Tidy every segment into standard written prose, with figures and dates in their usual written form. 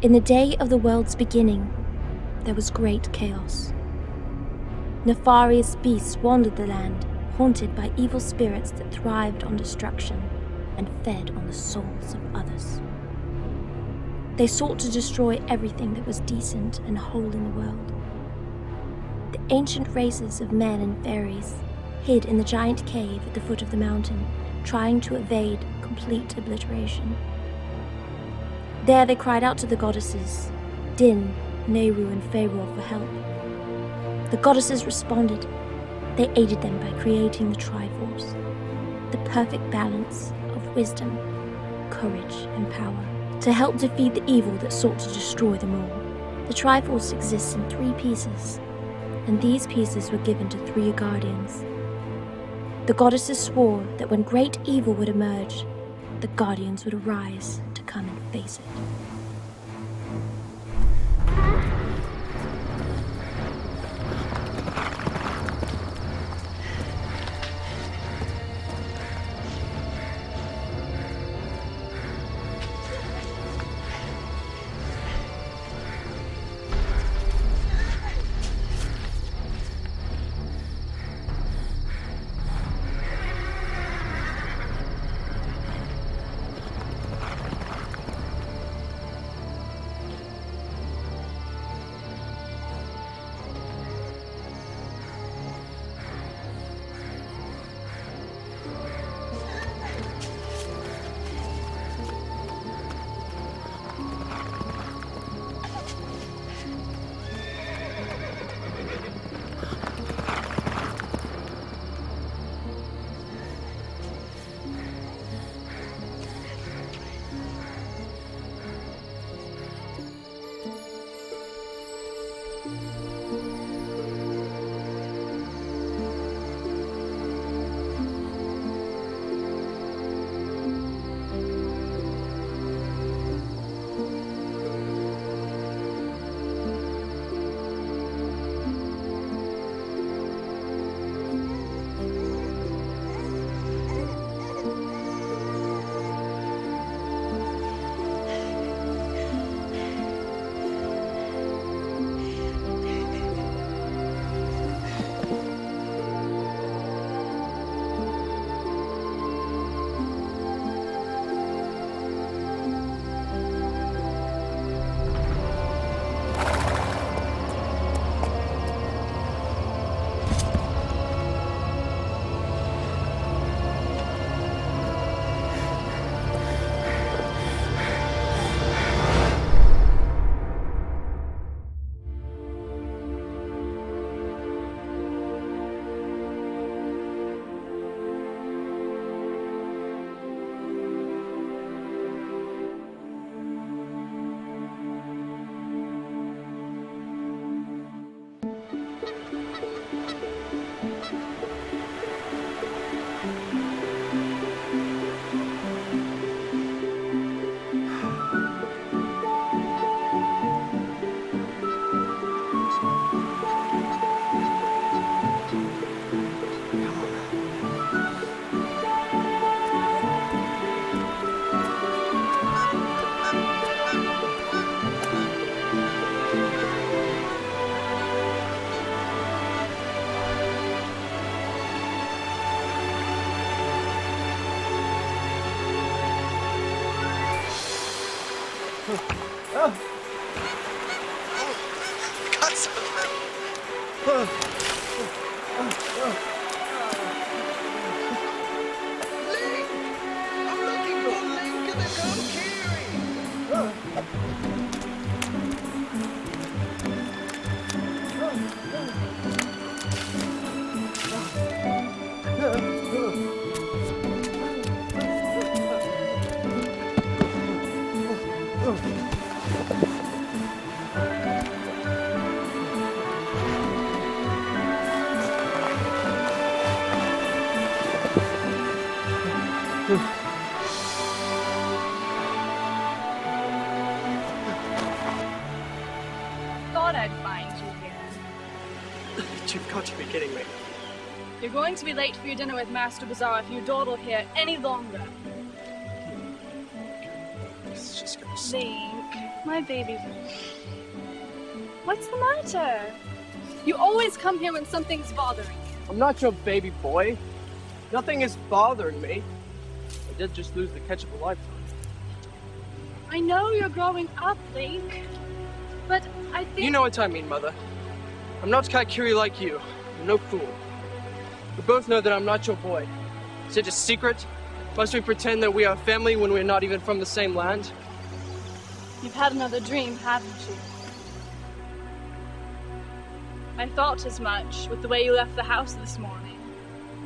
In the day of the world's beginning, there was great chaos. Nefarious beasts wandered the land, haunted by evil spirits that thrived on destruction and fed on the souls of others. They sought to destroy everything that was decent and whole in the world. The ancient races of men and fairies hid in the giant cave at the foot of the mountain, trying to evade complete obliteration. There they cried out to the goddesses, Din, Nehru, and Pharaoh, for help. The goddesses responded. They aided them by creating the Triforce, the perfect balance of wisdom, courage, and power, to help defeat the evil that sought to destroy them all. The Triforce exists in 3 pieces, and these pieces were given to 3 guardians. The goddesses swore that when great evil would emerge, the guardians would arise to come and face it. Thought I'd find you here. You've got to be kidding me. You're going to be late for your dinner with Master Bazaar if you dawdle here any longer. It's just gonna Link. My baby boy. What's the matter? You always come here when something's bothering you. I'm not your baby boy. Nothing is bothering me. I did just lose the catch of a lifetime. I know you're growing up, Link, but I think... You know what I mean, Mother. I'm not Kaikiri like you. I'm no fool. We both know that I'm not your boy. Is it a secret? Must we pretend that we are family when we're not even from the same land? You've had another dream, haven't you? I thought as much with the way you left the house this morning,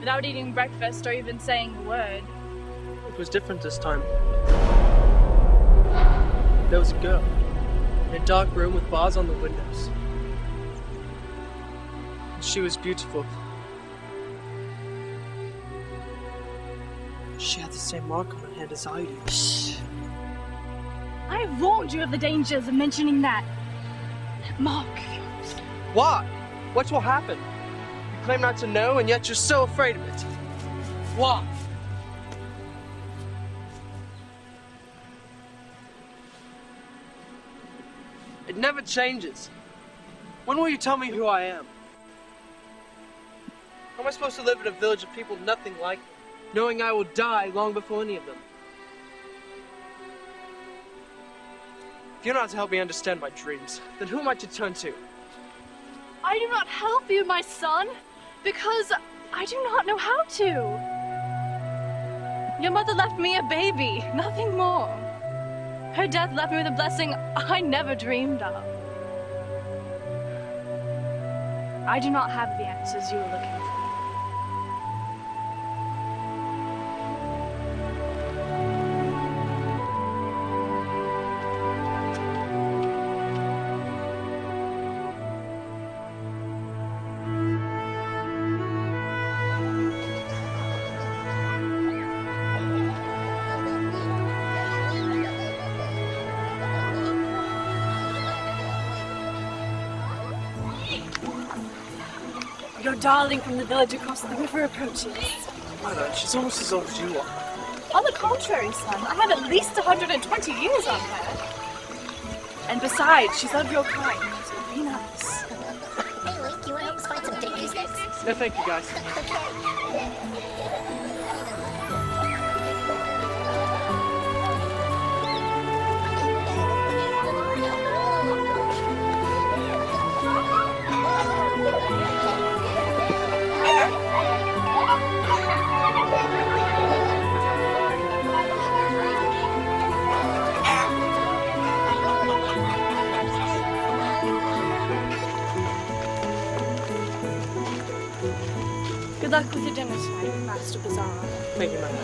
without eating breakfast or even saying a word. It was different this time. There was a girl in a dark room with bars on the windows. She was beautiful. She had the same mark on her hand as I do. Shh. I warned you of the dangers of mentioning that. Mark. Why? What will happen? You claim not to know, and yet you're so afraid of it. Why? It never changes. When will you tell me who I am? How am I supposed to live in a village of people nothing like me, knowing I will die long before any of them? If you're not to help me understand my dreams, then who am I to turn to? I do not help you, my son, because I do not know how to. Your mother left me a baby, nothing more. Her death left me with a blessing I never dreamed of. I do not have the answers you were looking for. Your darling from the village across the river approaches. Mother, she's almost as old as you are. On the contrary, son, I have at least 120 years on her. And besides, she's of your kind, so be nice. Hey, Link, you want to help us find some dinky sticks? No, thank you, guys. Good luck with your dinner tonight, Master Bizarro. Thank you, Mother.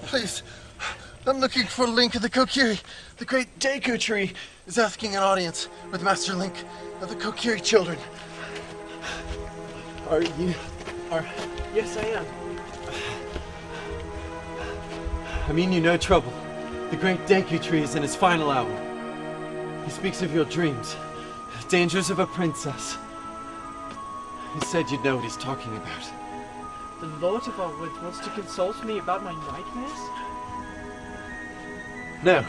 Please, I'm looking for Link of the Kokiri. The great Deku tree is asking an audience with Master Link of the Kokiri children. Are you? Yes, I am. I mean you no trouble. The great Deku tree is in its final hour. He speaks of your dreams, dangers of a princess. He said you'd know what he's talking about. The Lord of our Woods wants to consult me about my nightmares? No,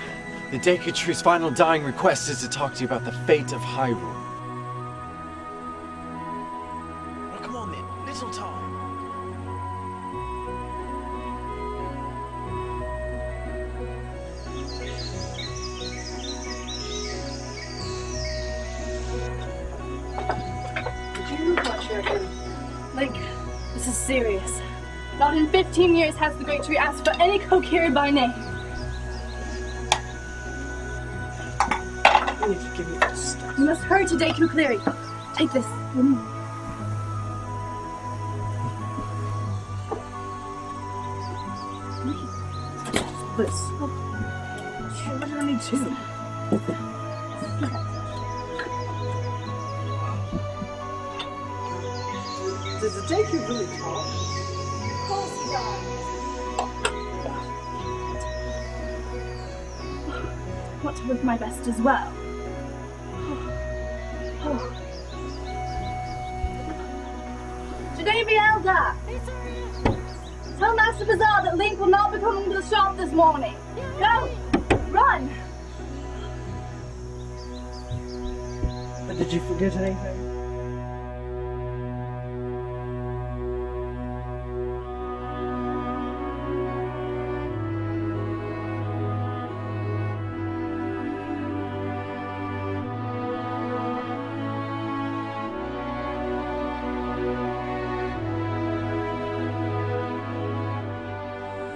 the Deku tree's final dying request is to talk to you about the fate of Hyrule. Oh, come on then, little time. Did you move much, Yogi? Link, this is serious. Not in 15 years has the Great Tree asked for any Kokiri by name. You need to give me this stuff. You must hurry to Deku Clearing. Take this. This. What do I need to? Does the Deku really talk? Of course he does. Want to look my best as well. Today be Zelda! Tell Master Bazaar that Link will not be coming to the shop this morning. Go! Run! Did you forget anything?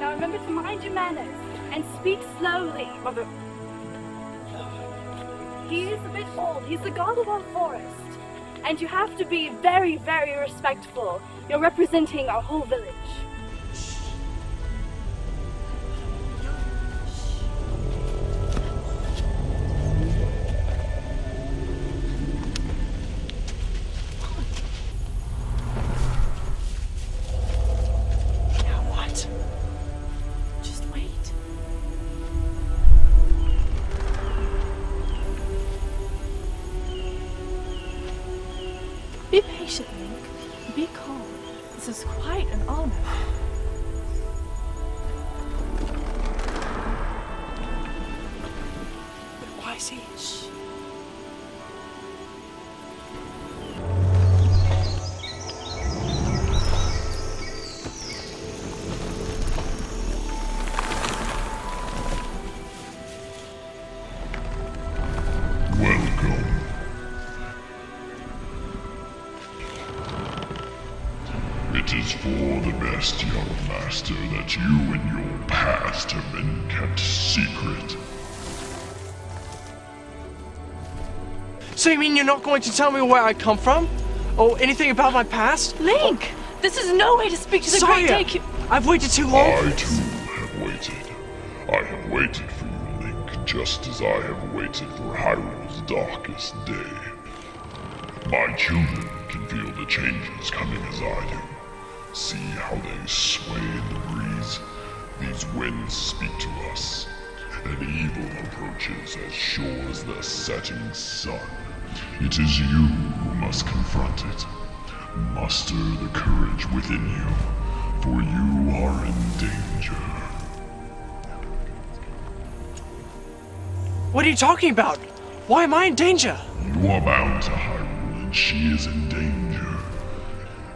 Now remember to mind your manners and speak slowly. Mother. He is a bit old. He's the god of our forest. And you have to be very, very respectful. You're representing our whole village. Now what? Just wait. Be patient, Link. Be calm. This is quite an honor. But why is he? Shh. Welcome. It is for the best, young master, that you and your past have been kept secret. So you mean you're not going to tell me where I come from? Or anything about my past? Link! This is no way to speak to the Sorry, great Deku. I've waited too long. I too have waited. I have waited for you, Link, just as I have waited for Hyrule's darkest day. My children can feel the changes coming as I do. See how they sway in the breeze? These winds speak to us. An evil approaches as sure as the setting sun. It is you who must confront it. Muster the courage within you, for you are in danger. What are you talking about? Why am I in danger? You are bound to Hyrule, and she is in danger.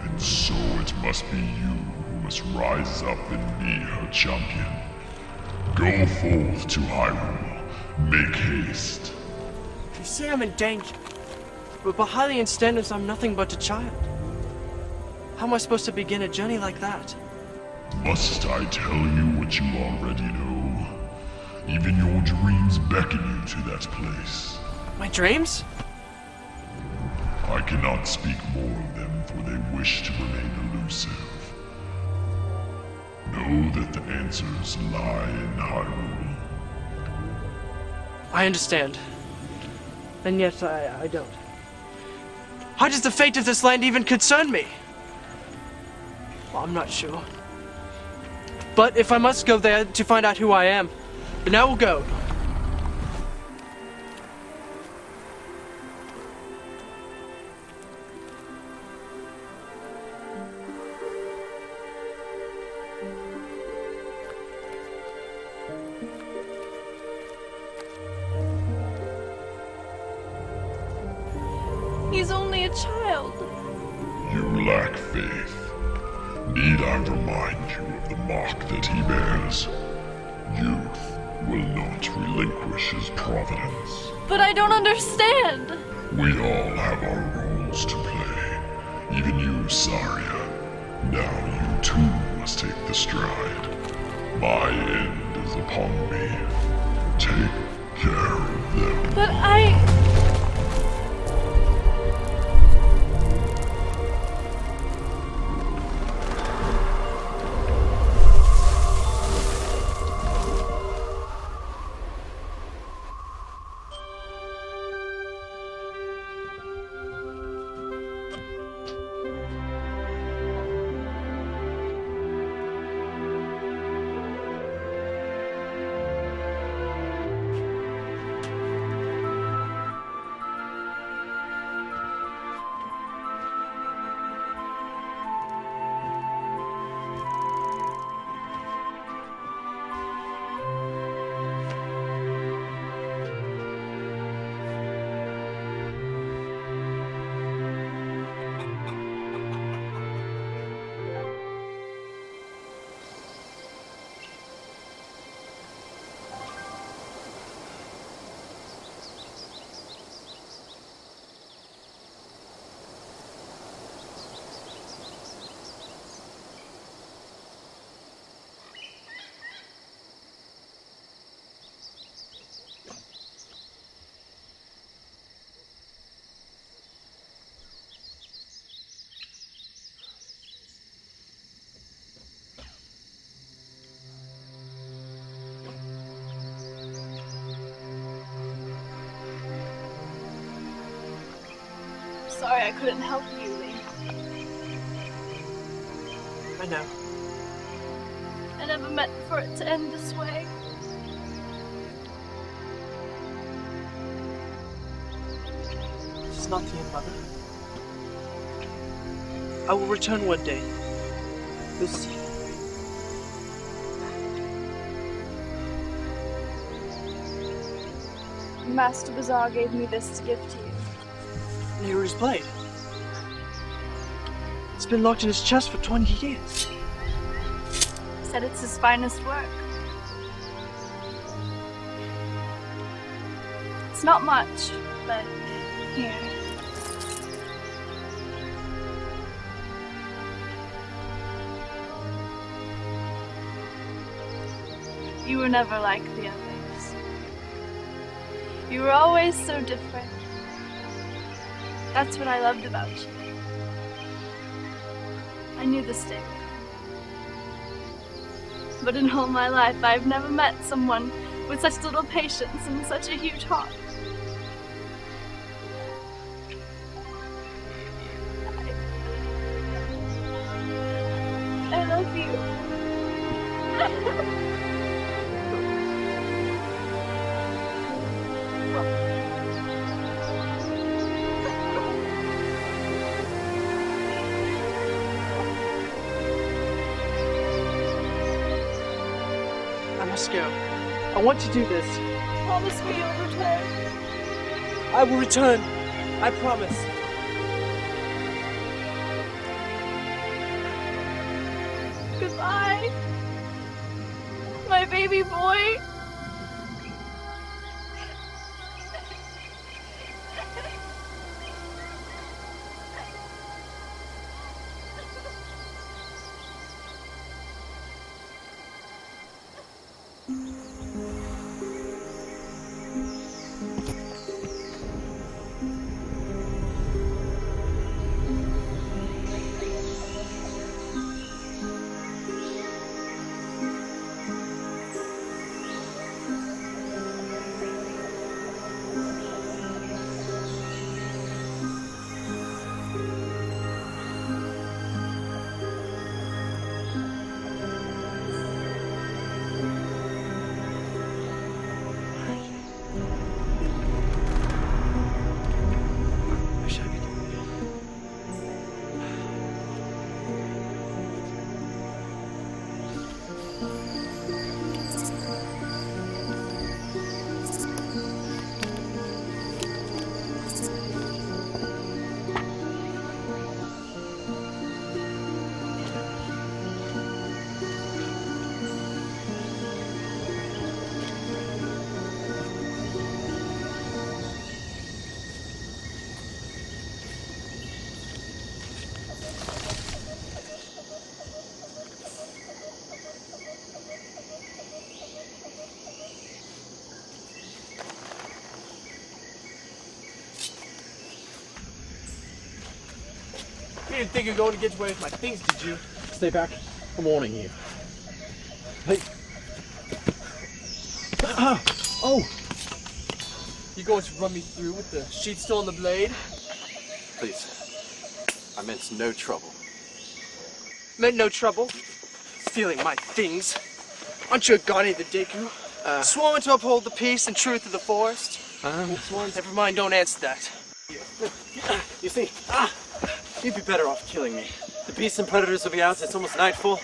And so it must be you who must rise up and be her champion. Go forth to Hyrule. Make haste. You say I'm in danger, but by Hylian standards, I'm nothing but a child. How am I supposed to begin a journey like that? Must I tell you what you already know? Even your dreams beckon you to that place. My dreams? I cannot speak more of them, for they wish to remain elusive. Know that the answers lie in Hyrule. I understand. And yet I don't. How does the fate of this land even concern me? Well, I'm not sure. But if I must go there to find out who I am, then I will go. He's only a child. You lack faith. Need I remind you of the mark that he bears? Youth will not relinquish his providence. But I don't understand. We all have our roles to play. Even you, Saria. Now you too must take the stride. My end is upon me. Take care of them. But sorry I couldn't help you, Lee. I know. I never meant for it to end this way. This is not the end, Mother. I will return one day. You'll see. Master Bazaar gave me this to give to you. Neru's blade. It's been locked in his chest for 20 years. Said it's his finest work. It's not much, but here. You were never like the others. You were always so different. That's what I loved about you. I knew this day would come. But in all my life, I've never met someone with such little patience and such a huge heart. I love you. I must go. I want to do this. Promise me you'll return. I will return. I promise. Goodbye, my baby boy. You didn't think you were going to get away with my things, did you? Stay back. I'm warning you. Hey. Oh! You going to run me through with the sheath still on the blade? Please. I meant no trouble. Meant no trouble. Stealing my things. Aren't you a guardian of the Deku? Sworn to uphold the peace and truth of the forest? Never mind, don't answer that. You see, you'd be better off killing me. The beasts and predators will be out. It's almost nightfall.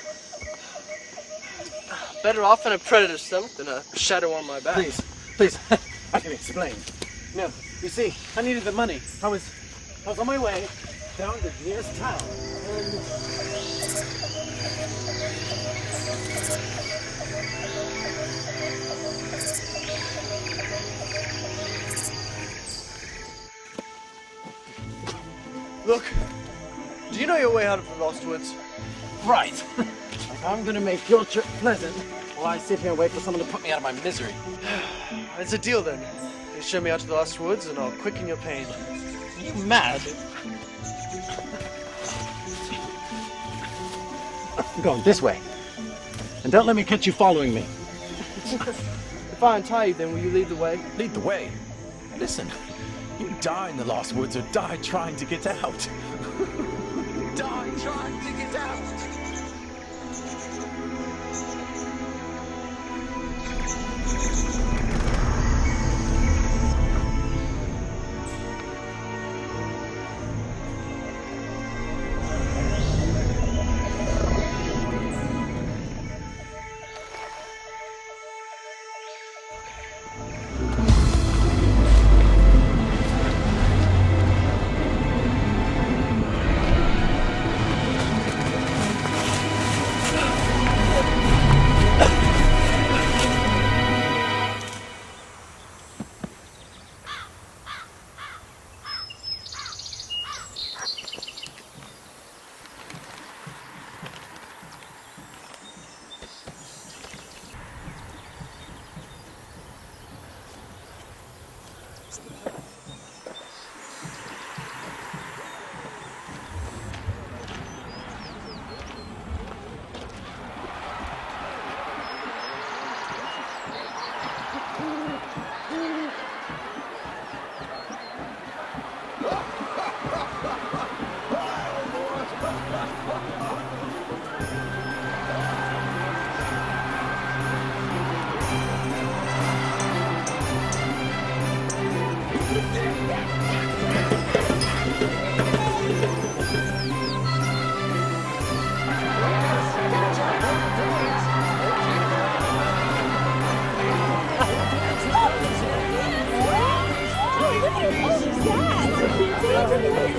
Better off in a predator's stomach than a shadow on my back. Please, I can explain. No, you see, I needed the money. I was on my way down to the nearest town, and... Look, do you know your way out of the Lost Woods? Right. I'm gonna make your trip pleasant while I sit here and wait for someone to put me out of my misery. It's a deal then. You show me out to the Lost Woods and I'll quicken your pain. Are you mad? I'm going this way. And don't let me catch you following me. If I untie you, then will you lead the way? Lead the way. Listen, you die in the Lost Woods or die trying to get out. Die trying to get out.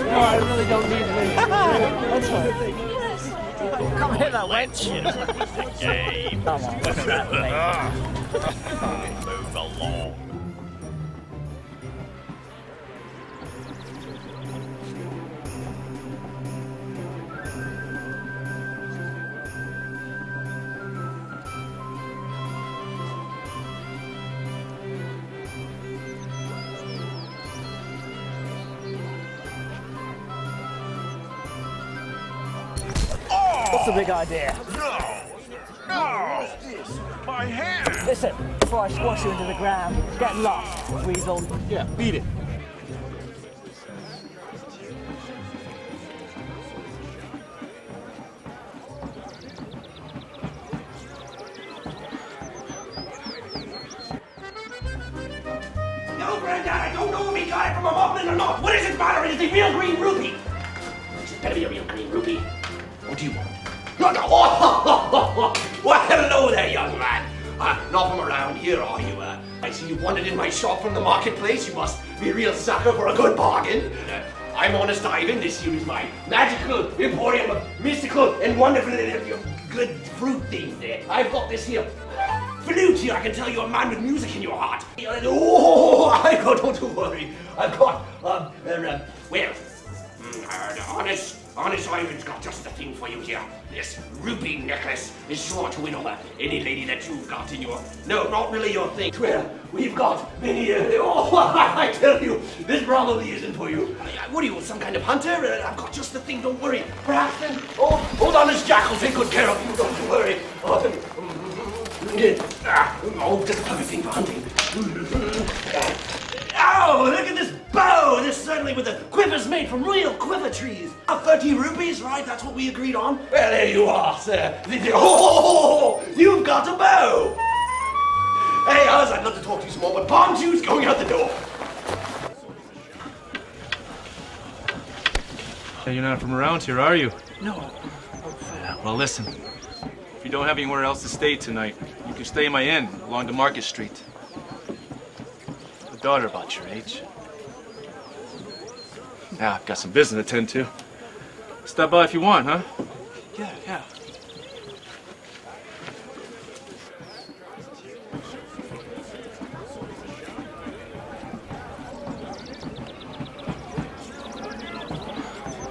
No, I really don't need it. That's fine. Come here, that wench. Game. Come on, look at that thing. Move along. What's the big idea? No! My hand! Listen, before I squash you into the ground, get lost, weasel. Yeah, beat it. No, Granddad, I don't know if he got it from a muffin or not. What is it, matter? It is a real green rupee. It better be a real green rupee. What do you want? No, no. Oh, well, hello there, young man. Not from around here, are you? I see you wandered in my shop from the marketplace. You must be a real sucker for a good bargain. I'm Honest Ivan. This here is my magical emporium of mystical and wonderful good fruit things there. I've got this here flute here. I can tell you're a man with music in your heart. Oh, don't worry. I've got, honest Honest Ivan's got just the thing for you here. This ruby necklace is sure to win over any lady that you've got in your... No, not really your thing. Well, we've got many... oh, I tell you, this probably isn't for you. What are you, some kind of hunter? I've got just the thing, don't worry. Perhaps then... Oh, hold on, this jack will take good care of you, don't worry. Oh, just a perfect thing for hunting. Oh, look at this bow! This certainly with the quivers made from real quiver trees. 30 rupees, right? That's what we agreed on. Well, there you are, sir. Oh, you've got a bow! Hey, I'd love to talk to you some more, but Ponchu's going out the door. You're not from around here, are you? No. Well, listen. If you don't have anywhere else to stay tonight, you can stay in my inn along the Market Street. A daughter about your age. Yeah, I've got some business to attend to. Stop by if you want, huh? Yeah.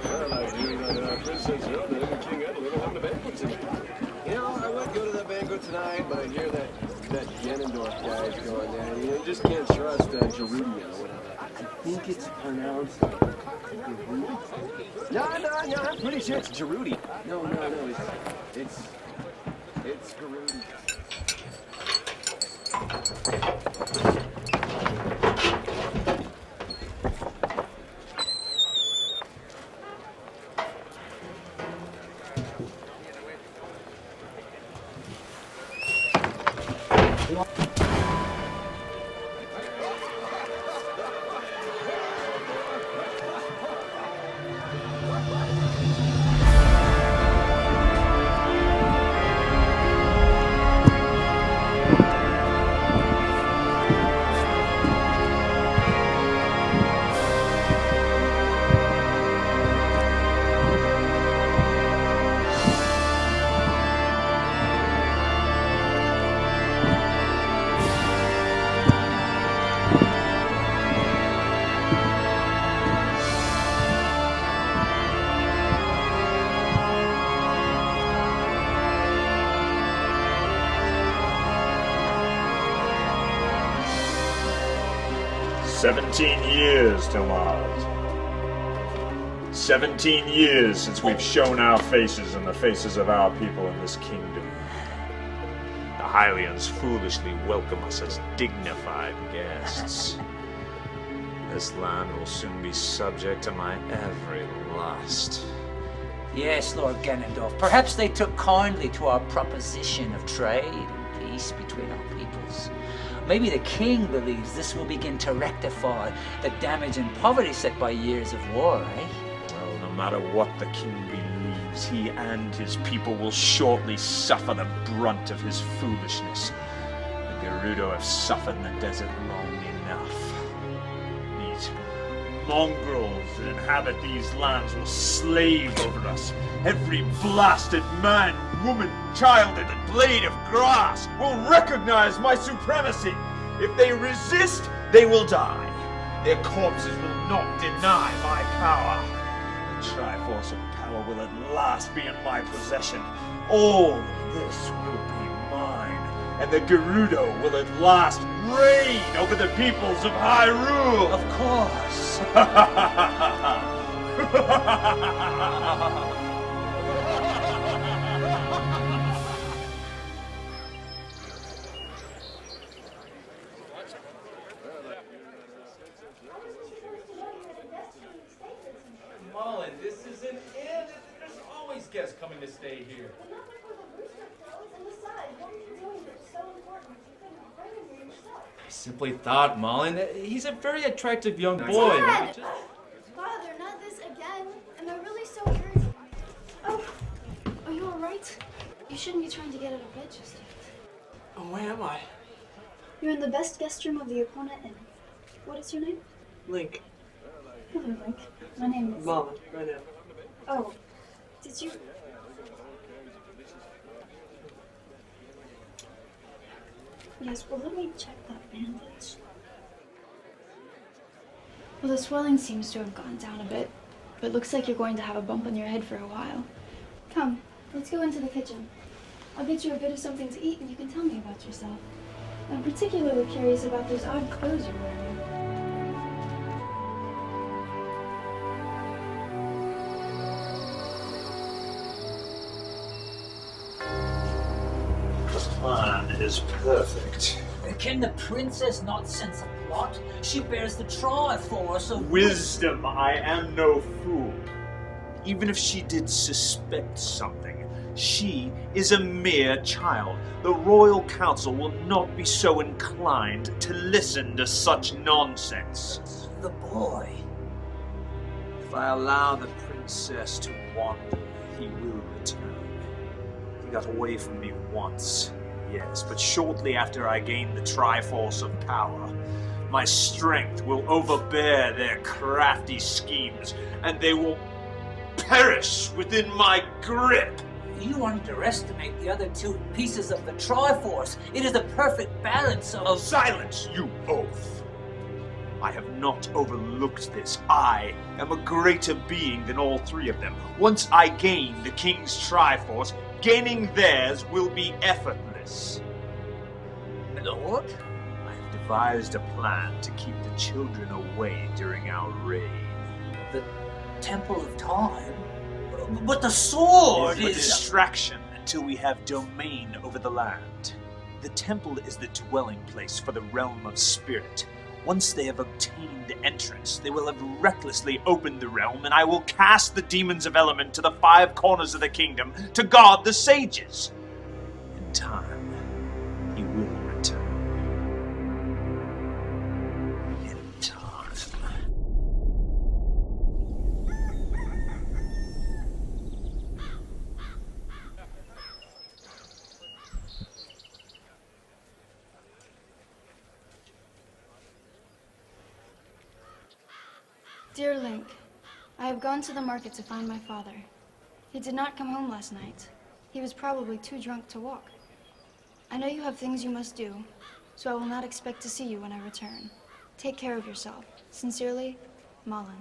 Well, I hear that Princess Zelda and King Edward are having a banquet tonight. You know, I would go to that banquet tonight, but I hear that Ganondorf guy is going there. You just can't trust Gerudo or whatever. I think it's pronounced Gerudo. No, I'm pretty sure it's Gerudo. No, it's Gerudo. 17 years, Tomas. 17 years since we've shown our faces and the faces of our people in this kingdom. The Hylians foolishly welcome us as dignified guests. This land will soon be subject to my every lust. Yes, Lord Ganondorf. Perhaps they took kindly to our proposition of trade and peace between our peoples. Maybe the king believes this will begin to rectify the damage and poverty set by years of war, eh? Well, no matter what the king believes, he and his people will shortly suffer the brunt of his foolishness. The Gerudo have suffered in the desert long enough. These mongrels that inhabit these lands will slave over us. Every blasted man, woman, child, and a blade of grass will recognize my supremacy. If they resist, they will die. Their corpses will not deny my power. The Triforce of Power will at last be in my possession. All of this will be mine, and the Gerudo will at last reign over the peoples of Hyrule. Of course. Mullen, this is an inn. There's always guests coming to stay here. I simply thought, Mullen, he's a very attractive young boy. Dad! Father, not this again. Am I really so irritated? Oh, are you alright? You shouldn't be trying to get out of bed just yet. Oh, where am I? You're in the best guest room of the opponent inn. What is your name? Link. Hello, Link. My name is... Mullen, right now. Oh, did you... Yes, well, let me check that bandage. Well, the swelling seems to have gone down a bit. but looks like you're going to have a bump on your head for a while. Come, let's go into the kitchen. I'll get you a bit of something to eat and you can tell me about yourself. I'm particularly curious about those odd clothes you're wearing. The plan is perfect. Can the princess not sense a plot? She bears the Triforce of Wisdom, I am no fool. Even if she did suspect something, she is a mere child. The royal council will not be so inclined to listen to such nonsense. The boy. If I allow the princess to wander, he will return. He got away from me once, yes, but shortly after I gained the Triforce of power, my strength will overbear their crafty schemes, and they will perish within my grip. You underestimate the other two pieces of the Triforce. It is a perfect balance of... Silence, you oaf! I have not overlooked this. I am a greater being than all three of them. Once I gain the King's Triforce, gaining theirs will be effortless. Lord? I have devised a plan to keep the children away during our reign. The Temple of Time? But the sword is a is... distraction until we have domain over the land. The temple is the dwelling place for the realm of spirit. Once they have obtained entrance, they will have recklessly opened the realm, and I will cast the demons of element to the 5 corners of the kingdom to guard the sages. In time, he will return. In time. Dear Link, I have gone to the market to find my father. He did not come home last night. He was probably too drunk to walk. I know you have things you must do, so I will not expect to see you when I return. Take care of yourself. Sincerely, Malin.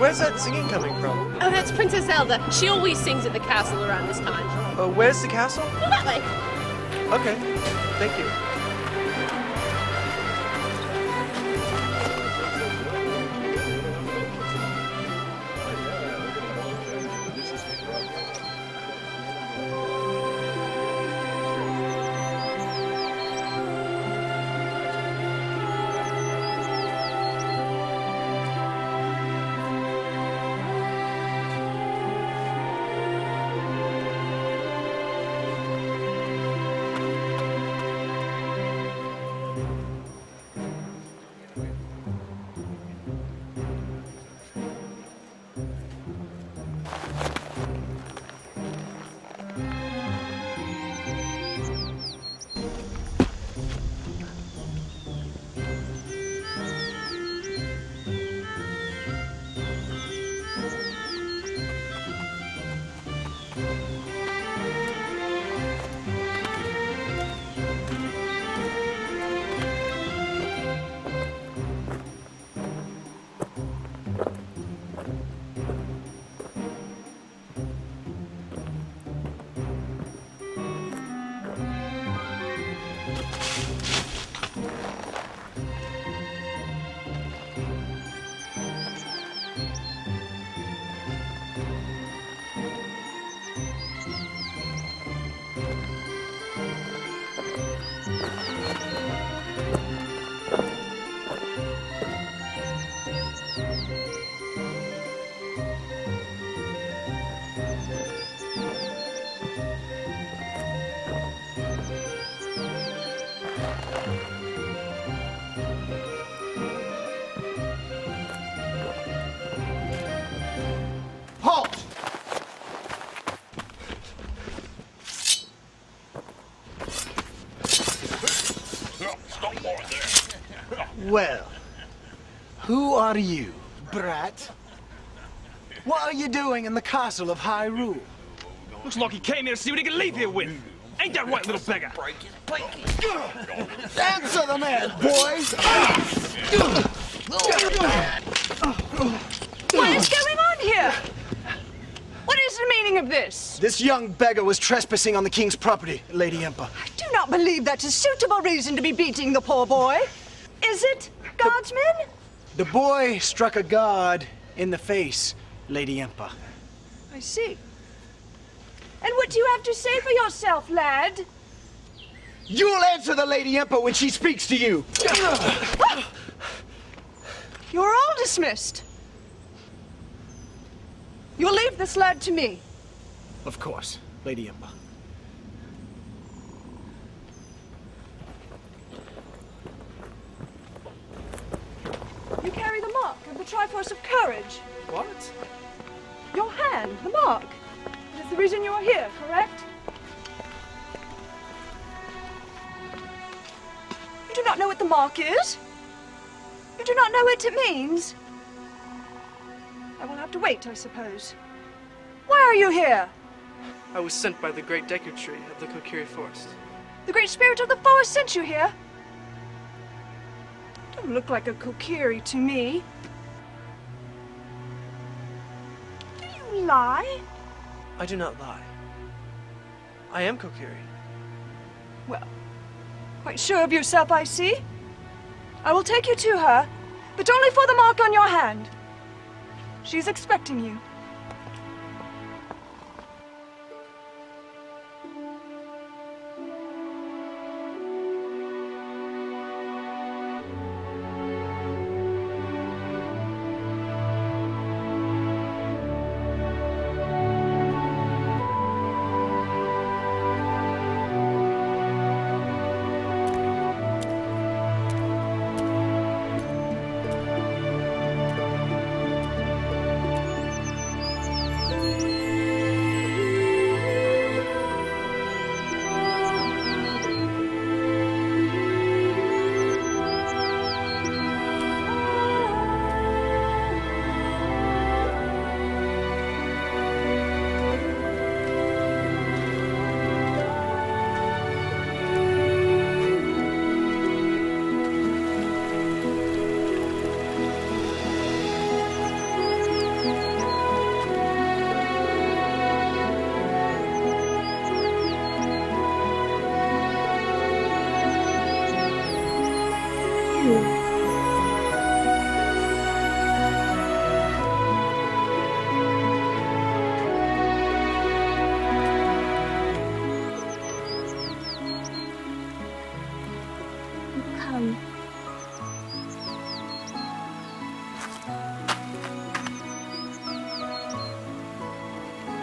Where's that singing coming from? Oh, that's Princess Zelda. She always sings at the castle around this time. Where's the castle? Well, that way. Okay, thank you. Well, who are you, brat? What are you doing in the castle of Hyrule? Looks like he came here to see what he can leave here with. Ain't that right, little beggar? Answer the man, boys! What is going on here? What is the meaning of this? This young beggar was trespassing on the king's property, Lady Impa. I do not believe that's a suitable reason to be beating the poor boy. Is it, guardsmen? The boy struck a guard in the face, Lady Impa. I see. And what do you have to say for yourself, lad? You'll answer the Lady Impa when she speaks to you! You're all dismissed. You'll leave this lad to me. Of course, Lady Impa. You carry the mark of the Triforce of Courage. What? Your hand, the mark. It is the reason you are here, correct? You do not know what the mark is? You do not know what it means? I will have to wait, I suppose. Why are you here? I was sent by the great Deku Tree of the Kokiri Forest. The great spirit of the forest sent you here? Don't look like a Kokiri to me. Do you lie? I do not lie. I am Kokiri. Well, quite sure of yourself, I see. I will take you to her, but only for the mark on your hand. She's expecting you.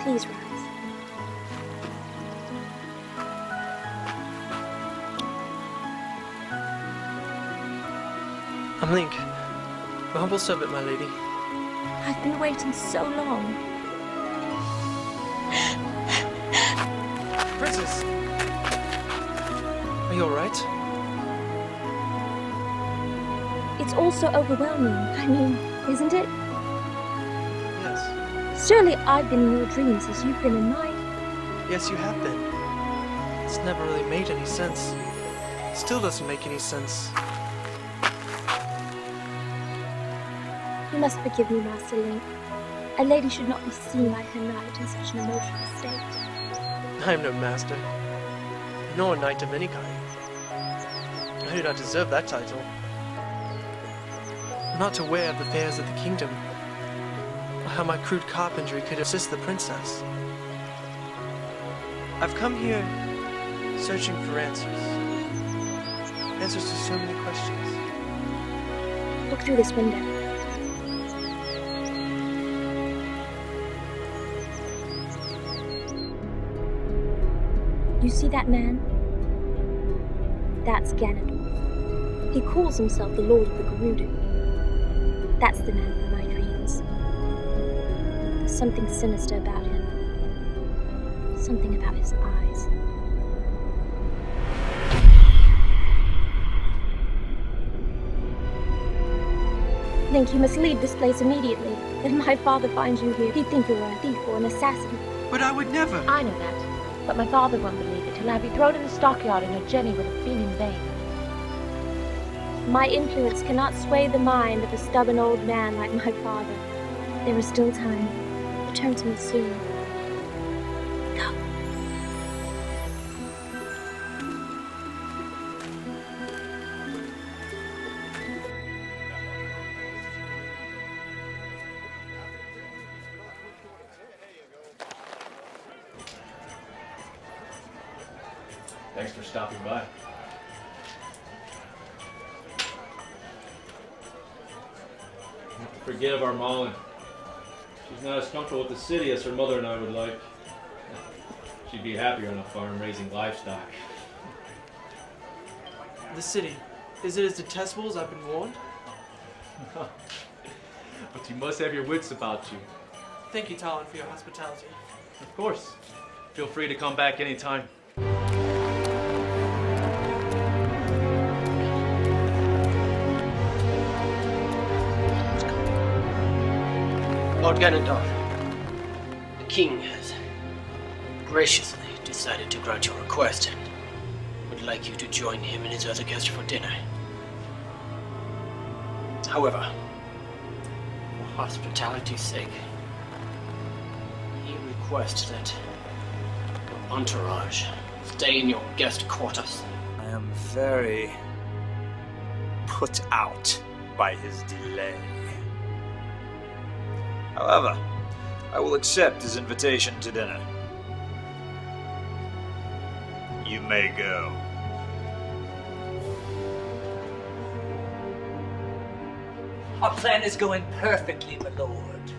Please rise. I'm Link, your humble servant, my lady. I've been waiting so long. Princess! Are you alright? It's all so overwhelming. I mean, isn't it? Yes. Surely I've been in your dreams as you've been in mine. Yes, you have been. It's never really made any sense. It still doesn't make any sense. You must forgive me, Master Link. A lady should not be seen by her knight in such an emotional state. I am no master, nor a knight of any kind. I do not deserve that title. I'm not aware of the affairs of the kingdom, or how my crude carpentry could assist the princess. I've come here searching for answers. Answers to so many questions. Look through this window. You see that man? That's Ganondorf. He calls himself the Lord of the Gerudo. That's the man from my dreams. There's something sinister about him. Something about his eyes. think you must leave this place immediately. If my father finds you here, he'd think you were a thief or an assassin. But I would never. I know that, but my father won't believe it. He'll have you thrown in the stockyard and your journey would have been in vain. My influence cannot sway the mind of a stubborn old man like my father. There is still time. Return to me soon. Go. Thanks for stopping by. Forgive our Malin. She's not as comfortable with the city as her mother and I would like. She'd be happier on a farm raising livestock. The city. Is it as detestable as I've been warned? But you must have your wits about you. Thank you, Talon, for your hospitality. Of course. Feel free to come back anytime. Lord Ganondorf, the king has graciously decided to grant your request and would like you to join him and his other guests for dinner. However, for hospitality's sake, he requests that your entourage stay in your guest quarters. I am very put out by his delay. However, I will accept his invitation to dinner. You may go. Our plan is going perfectly, my lord.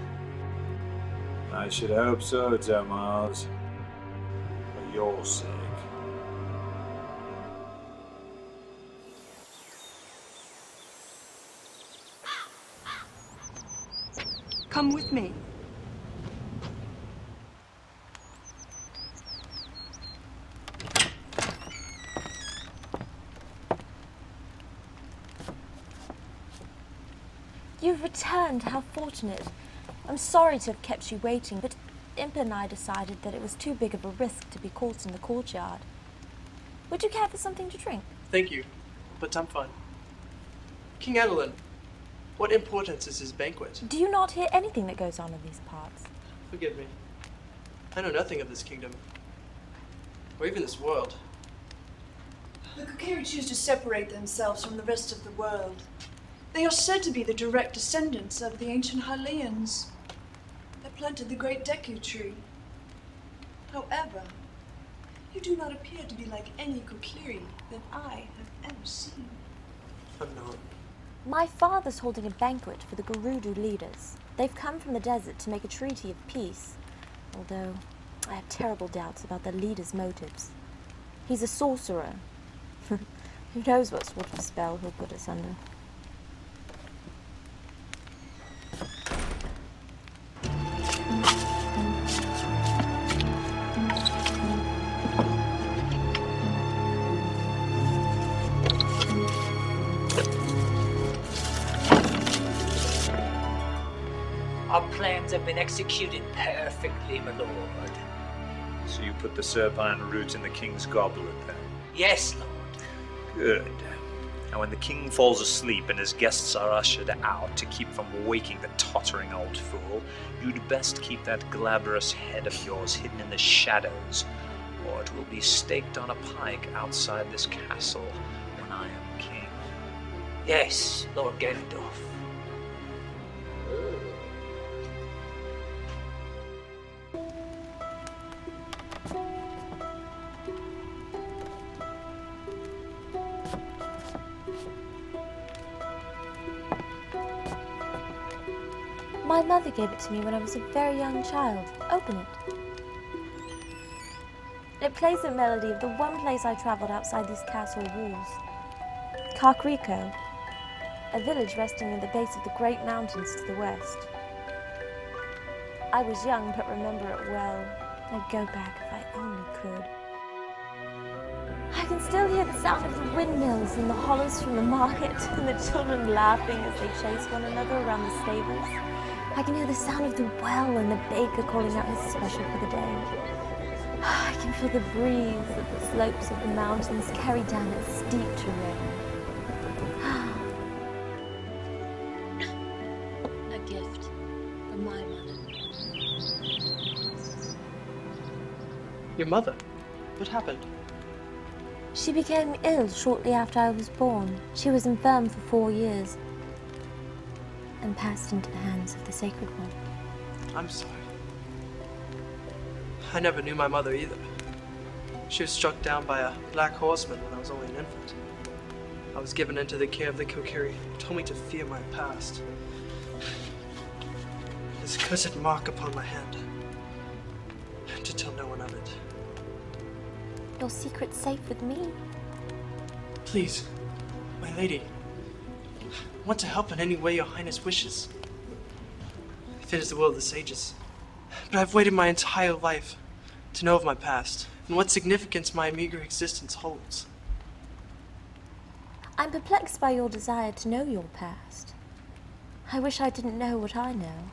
I should hope so, Tomas. For your sake. Come with me. You've returned. How fortunate. I'm sorry to have kept you waiting, but Impa and I decided that it was too big of a risk to be caught in the courtyard. Would you care for something to drink? Thank you, but I'm fine. King Adeline, what importance is his banquet? Do you not hear anything that goes on in these parts? Forgive me. I know nothing of this kingdom, or even this world. The Kokiri choose to separate themselves from the rest of the world. They are said to be the direct descendants of the ancient Hylians that planted the great Deku tree. However, you do not appear to be like any Kokiri that I have ever seen. Unknown. My father's holding a banquet for the Gerudo leaders. They've come from the desert to make a treaty of peace, although I have terrible doubts about the leader's motives. He's a sorcerer. Who knows what sort of spell he'll put us under. Our plans have been executed perfectly, my lord. So you put the serpine root in the king's goblet then? Yes, lord. Good. Now when the king falls asleep and his guests are ushered out to keep from waking the tottering old fool, you'd best keep that glabrous head of yours hidden in the shadows, or it will be staked on a pike outside this castle when I am king. Yes, Lord Ganondorf. My mother gave it to me when I was a very young child. Open it. It plays the melody of the one place I travelled outside these castle walls. Kakriko, a village resting in the base of the great mountains to the west. I was young, but remember it well. I'd go back if I only could. I can still hear the sound of the windmills and the hollows from the market and the children laughing as they chase one another around the stables. I can hear the sound of the well and the baker calling out his special for the day. I can feel the breeze that the slopes of the mountains carry down its steep terrain. A gift from my mother. Your mother? What happened? She became ill shortly after I was born. She was infirm for 4 years and passed into the hands of the Sacred One. I'm sorry. I never knew my mother either. She was struck down by a black horseman when I was only an infant. I was given into the care of the Kokiri, who told me to fear my past. This cursed mark upon my hand, and to tell no one of it. Your secret's safe with me. Please, my lady, I want to help in any way your highness wishes. If it is the will of the sages. But I've waited my entire life to know of my past and what significance my meager existence holds. I'm perplexed by your desire to know your past. I wish I didn't know what I know.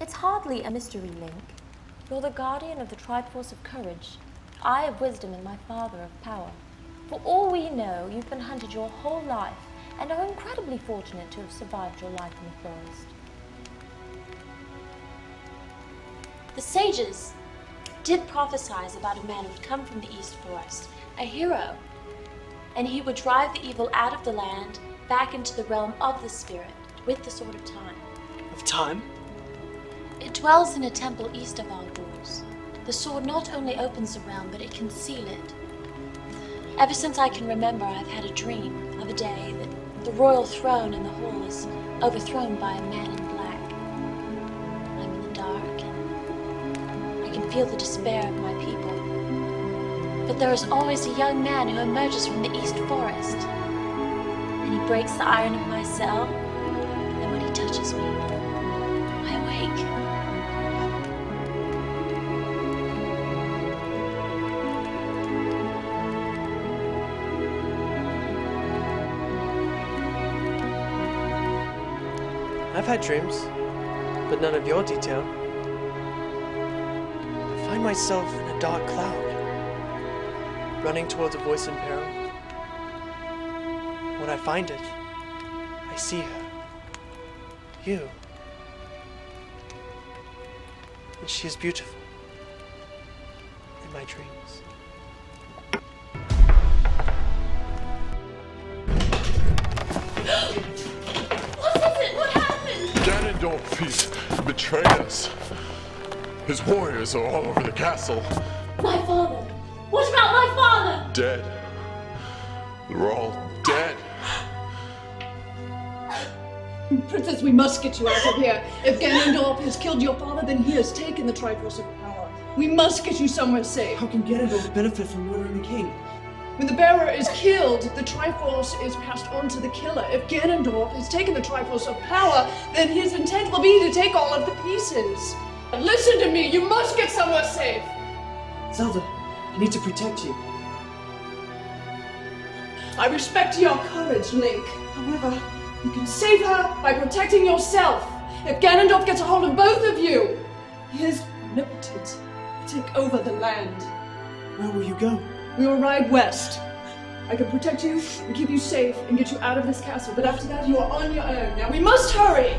It's hardly a mystery, Link. You're the guardian of the Triforce of Courage, I of Wisdom and my father of Power. For all we know, you've been hunted your whole life and are incredibly fortunate to have survived your life in the forest. The sages did prophesize about a man who would come from the East Forest, a hero, and he would drive the evil out of the land, back into the realm of the spirit, with the Sword of Time. Of time? It dwells in a temple east of our doors. The sword not only opens the realm, but it can seal it. Ever since I can remember, I've had a dream of a day that the royal throne in the hall is overthrown by a man in black. I'm in the dark, and I can feel the despair of my people. But there is always a young man who emerges from the East Forest, and he breaks the iron of my cell, and when he touches me, I awake. I've had dreams, but none of your detail. I find myself in a dark cloud, running towards a voice in peril. When I find it, I see her. You. And she is beautiful. In my dreams. Ganondorf, he's betrayed us. His warriors are all over the castle. My father! What about my father? Dead. They're all dead. Princess, we must get you out of here. If Ganondorf has killed your father, then he has taken the Triforce of Power. We must get you somewhere safe. How can Ganondorf benefit from murdering the king? When the bearer is killed, the Triforce is passed on to the killer. If Ganondorf has taken the Triforce of Power, then his intent will be to take all of the pieces. Listen to me, you must get somewhere safe. Zelda, I need to protect you. I respect your courage, Link. However, you can save her by protecting yourself. If Ganondorf gets a hold of both of you, he is omnipotent. Take over the land. Where will you go? We will ride west. I can protect you and keep you safe and get you out of this castle, but after that you are on your own. Now we must hurry!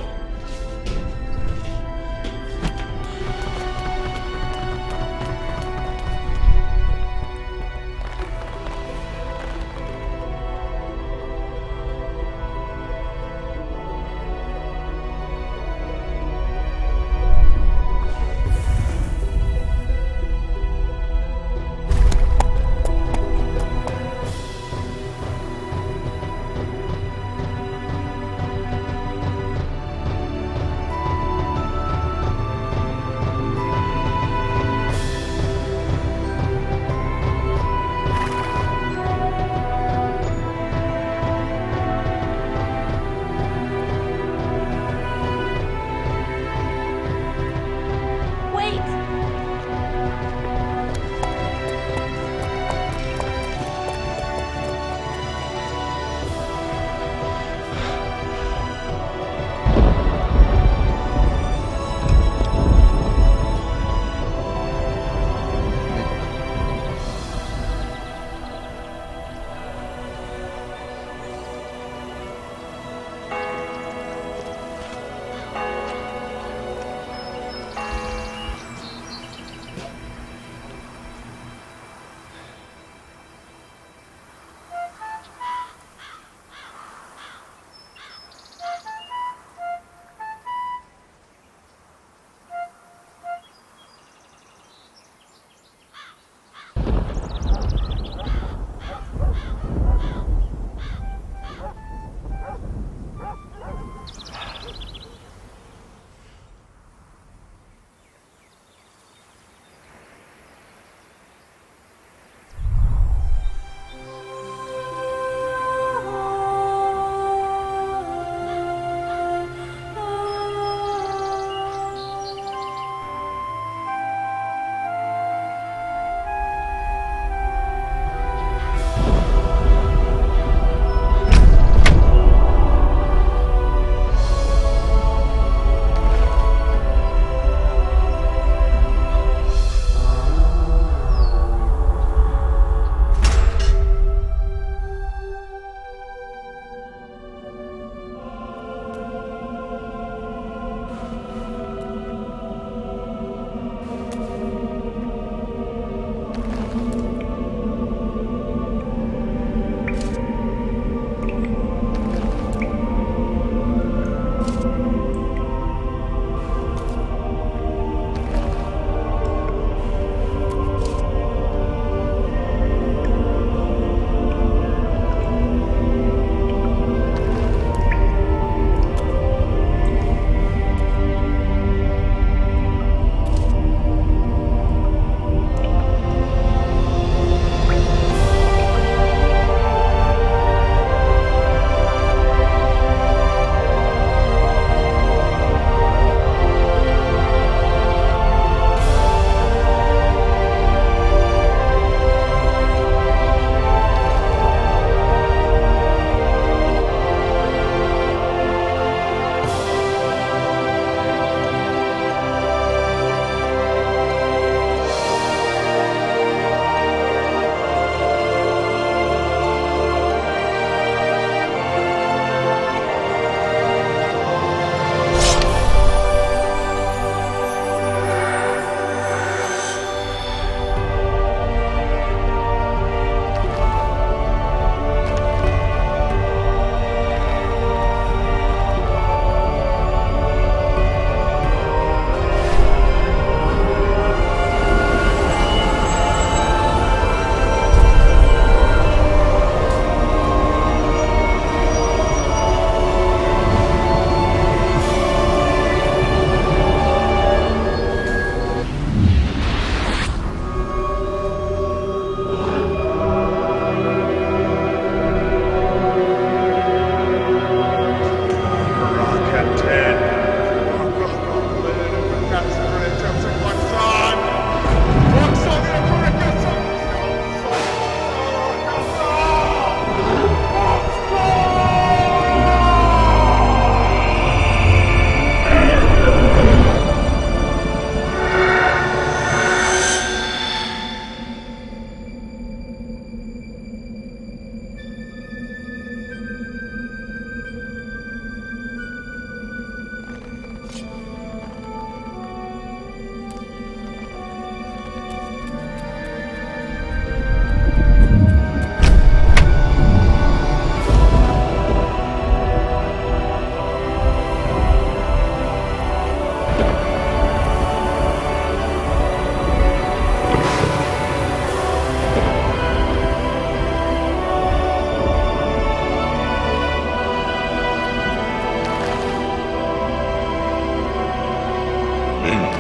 think.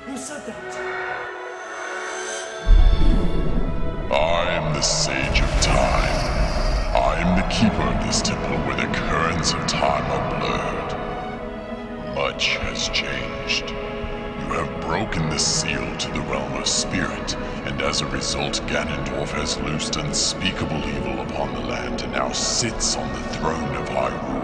Who said that? I am the Sage of Time. I am the keeper of this temple where the currents of time are blurred. Much has changed. You have broken the seal to the realm of spirit, and as a result, Ganondorf has loosed unspeakable evil upon the land and now sits on the throne of Hyrule.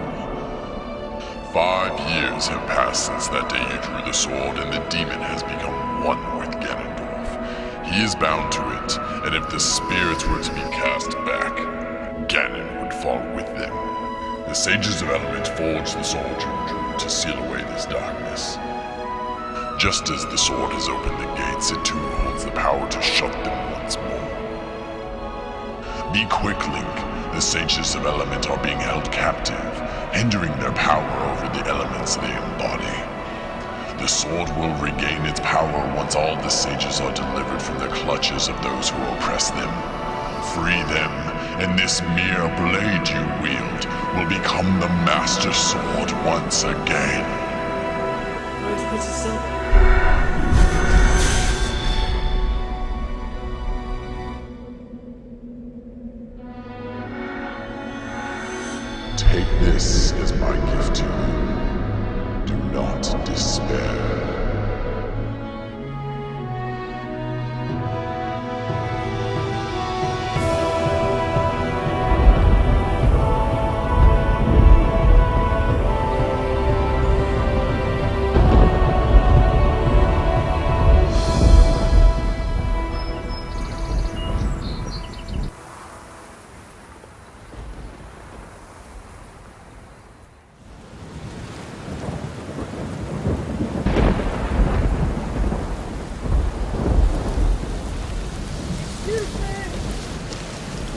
5 years have passed since that day you drew the sword, and the demon has become one with Ganondorf. He is bound to it, and if the spirits were to be cast back, Ganon would fall with them. The Sages of Element forged the sword you drew to seal away this darkness. Just as the sword has opened the gates, it too holds the power to shut them once more. Be quick, Link. The Sages of Element are being held captive, hindering their power over the elements they embody. The sword will regain its power once all the sages are delivered from the clutches of those who oppress them. Free them, and this mere blade you wield will become the Master Sword once again. Where's Princess Zelda? Take this as my gift to you. Do not despair.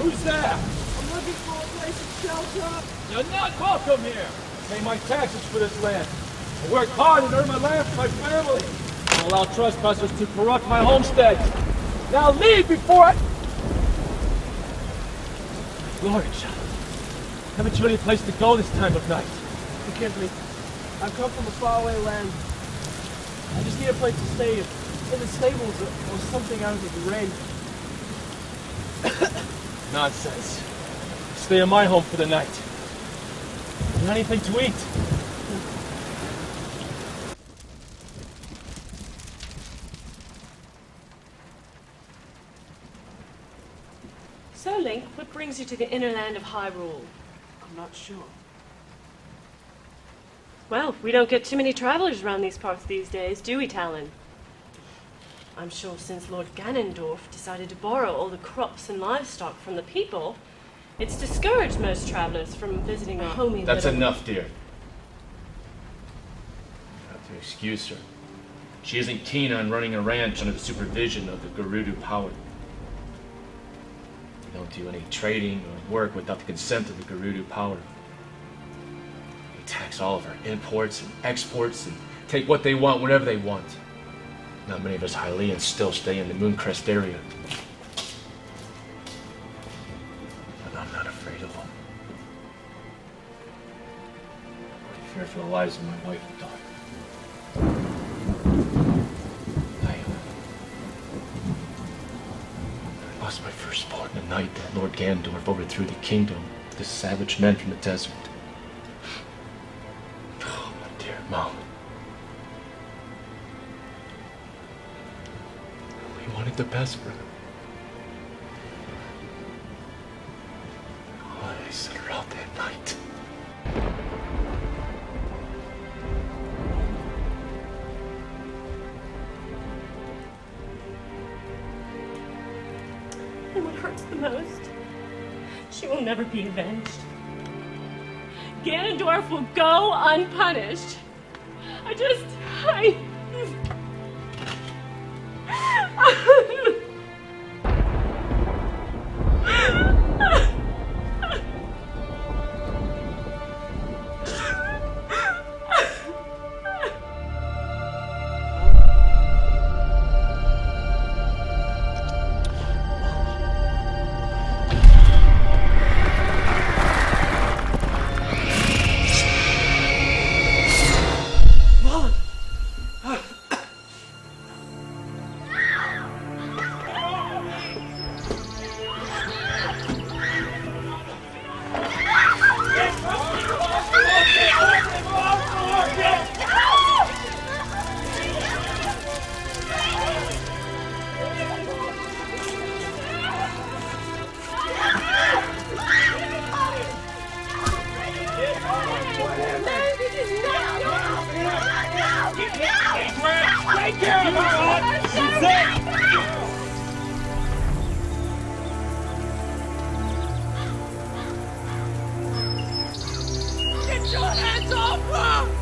Who's there? I'm looking for a place of shelter. You're not welcome here. I pay my taxes for this land. I work hard and earn my land for my family. I don't allow trespassers to corrupt my homestead. Now leave before I... Lord, haven't you any place to go this time of night? Forgive me. I've come from a faraway land. I just need a place to stay in the stables or something out of the rain. Nonsense. Stay in my home for the night. You got anything to eat? So, Link, what brings you to the inner land of Hyrule? I'm not sure. Well, we don't get too many travelers around these parts these days, do we, Talon? I'm sure since Lord Ganondorf decided to borrow all the crops and livestock from the people, it's discouraged most travelers from visiting our homey That's little... enough, dear. You have to excuse her. She isn't keen on running a ranch under the supervision of the Gerudo power. We don't do any trading or work without the consent of the Gerudo power. They tax all of our imports and exports and take what they want whenever they want. Not many of us Hylians still stay in the Mooncrest area. But I'm not afraid of them. I fear for the lives of my wife and daughter. I lost my firstborn the night that Lord Ganondorf overthrew the kingdom of the savage men from the desert. Oh, my dear Mom. We wanted the best for her. I sent her out that night. And what hurts the most, she will never be avenged. Ganondorf will go unpunished. take care of her! That's it! Get your hands off her!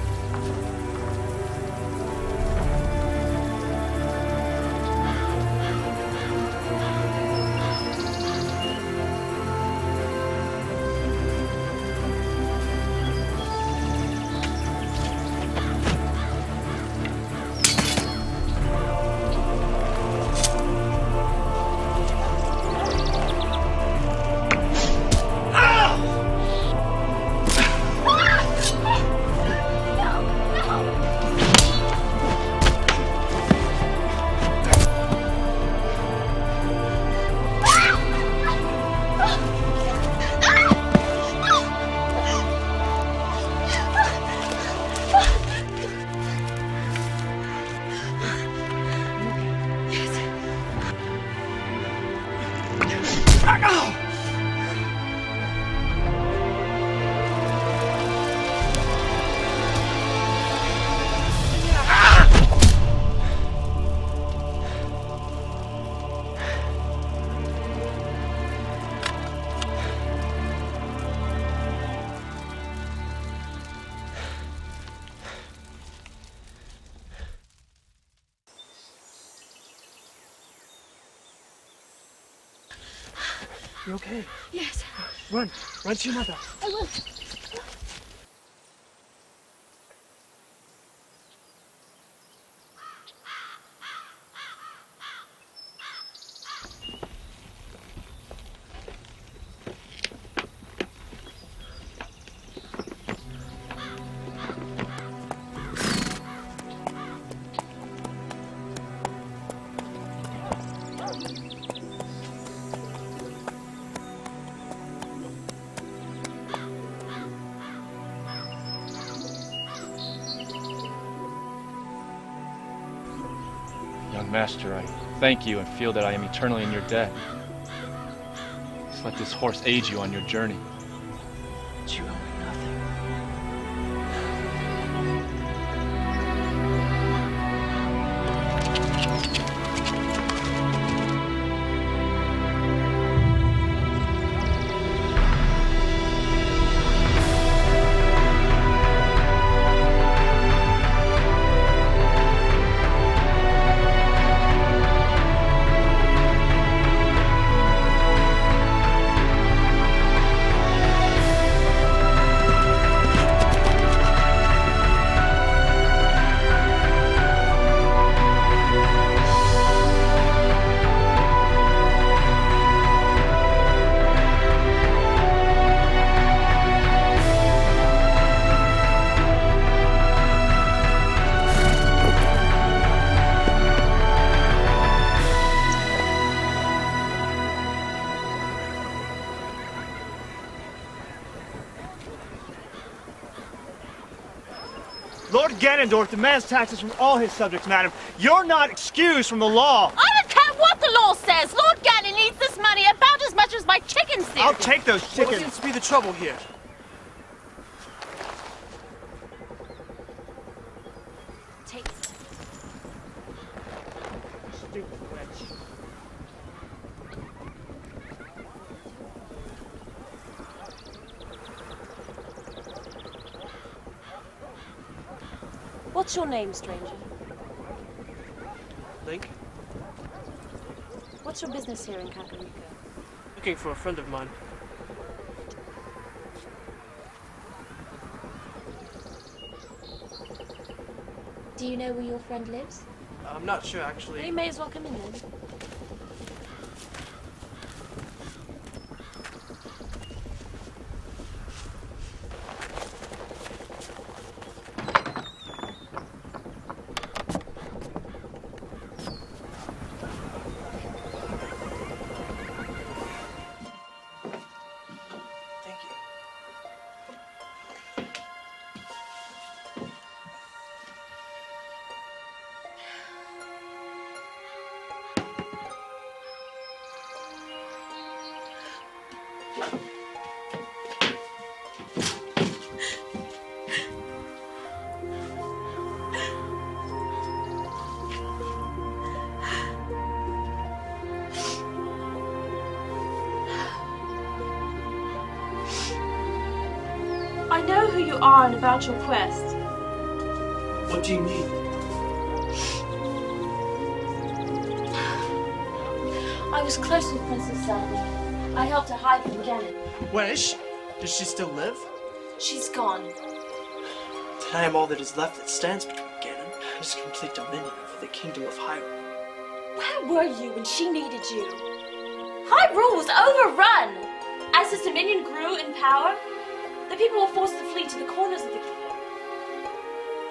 You okay? Yes. Run. Run to your mother. I will. Young master, I thank you and feel that I am eternally in your debt. Just let this horse aid you on your journey. But you owe me nothing. Lord Ganondorf demands taxes from all his subjects, madam. You're not excused from the law. I don't care what the law says. Lord Ganon needs this money about as much as my chickens do. I'll take those chickens. What seems to be the trouble here? Take Stupid wretch. What's your name, stranger? Link? What's your business here in Kakariko? Looking for a friend of mine. Do you know where your friend lives? I'm not sure, actually. You may as well come in then. are and about your quest. What do you need? I was close with Princess Zelda. I helped her hide from Ganon. Where is she? Does she still live? She's gone. Then I am all that is left that stands between Ganon and his complete dominion over the kingdom of Hyrule. Where were you when she needed you? Hyrule was overrun! As his dominion grew in power, the people were forced to flee to the corners of the kingdom.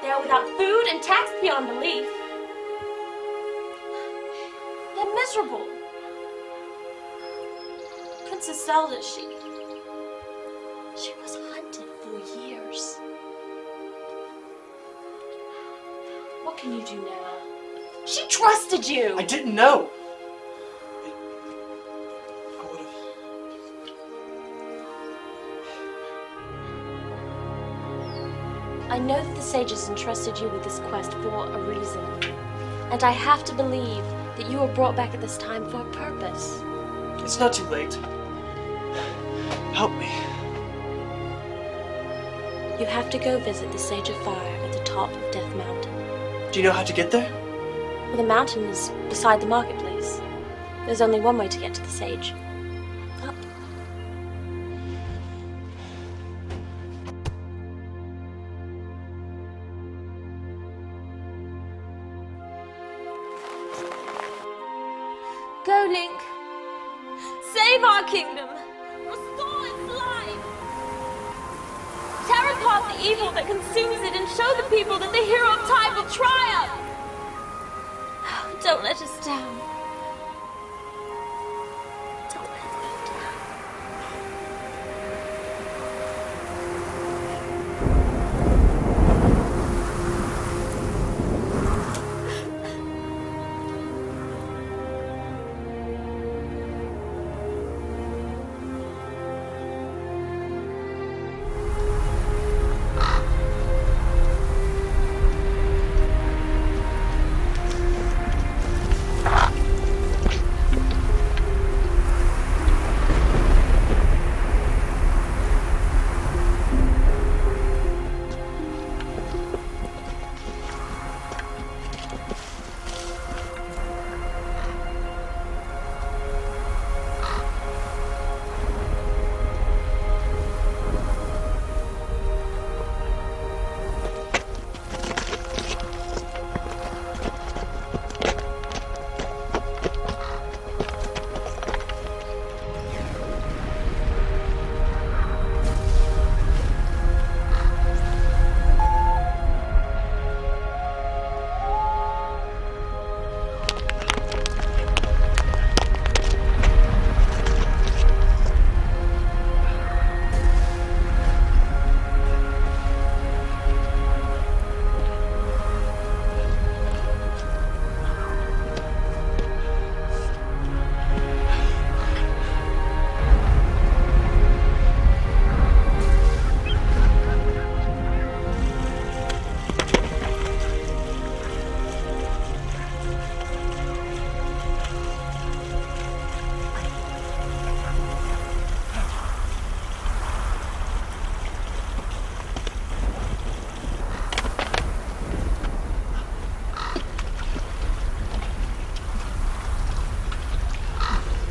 They are without food and taxed beyond belief. They're miserable. Princess Zelda, she was hunted for years. What can you do now? She trusted you! I didn't know! I know that the sages entrusted you with this quest for a reason. And I have to believe that you were brought back at this time for a purpose. It's not too late. Help me. You have to go visit the Sage of Fire at the top of Death Mountain. Do you know how to get there? Well, the mountain is beside the marketplace. There's only one way to get to the Sage. Up. Go, Link. Save our kingdom. Restore its life. Tear apart the evil that consumes it and show the people that the hero of time will triumph. Don't let us down. Don't let me down.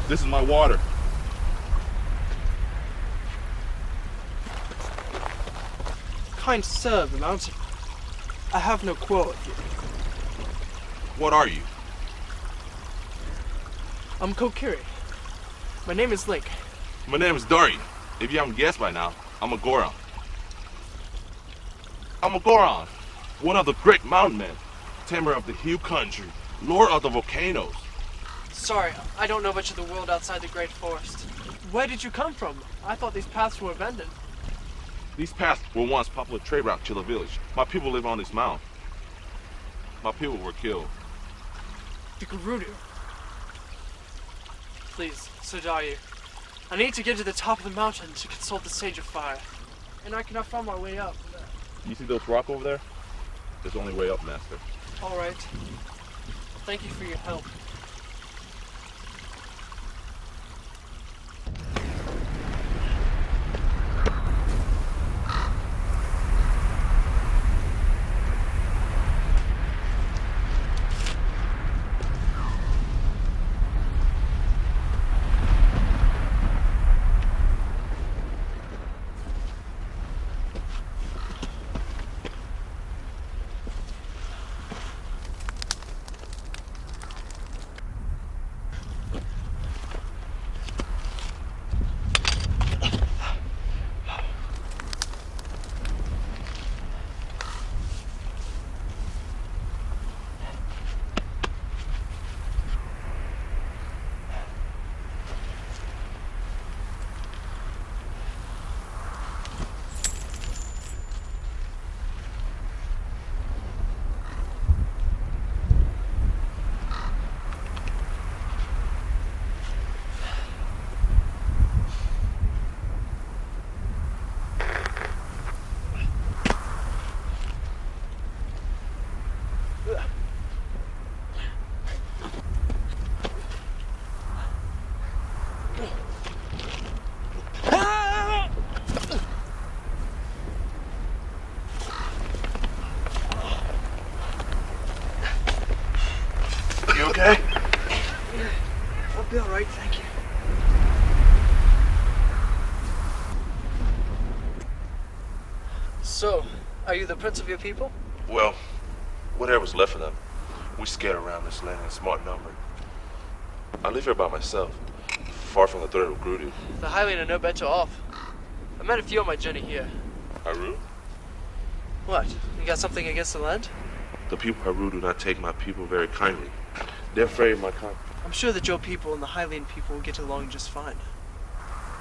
This is my water. Kind sir of the mountain, I have no quarrel with you. What are you? I'm Kokiri. My name is Link. My name is Dari. If you haven't guessed by now, I'm a Goron. I'm a Goron, one of the great mountain men, tamer of the hill country, lord of the volcanoes. Sorry, I don't know much of the world outside the Great Forest. Where did you come from? I thought these paths were abandoned. These paths were once popular trade route to the village. My people live on this mountain. My people were killed. The Gerudo. Please, Sodayu. I need to get to the top of the mountain to consult the Sage of Fire. And I cannot find my way up. You see those rocks over there? There's only way up, Master. Alright. Thank you for your help. You okay? I'll be all right, thank you. So, are you the prince of your people? Well, whatever's left of them. We scatter around this land in smart number. I live here by myself, far from the threat of Gerudo. The Highland are no better off. I met a few on my journey here. Haru? What? You got something against the land? The people of Haru do not take my people very kindly. They're afraid of my kind. I'm sure that your people and the Highland people will get along just fine.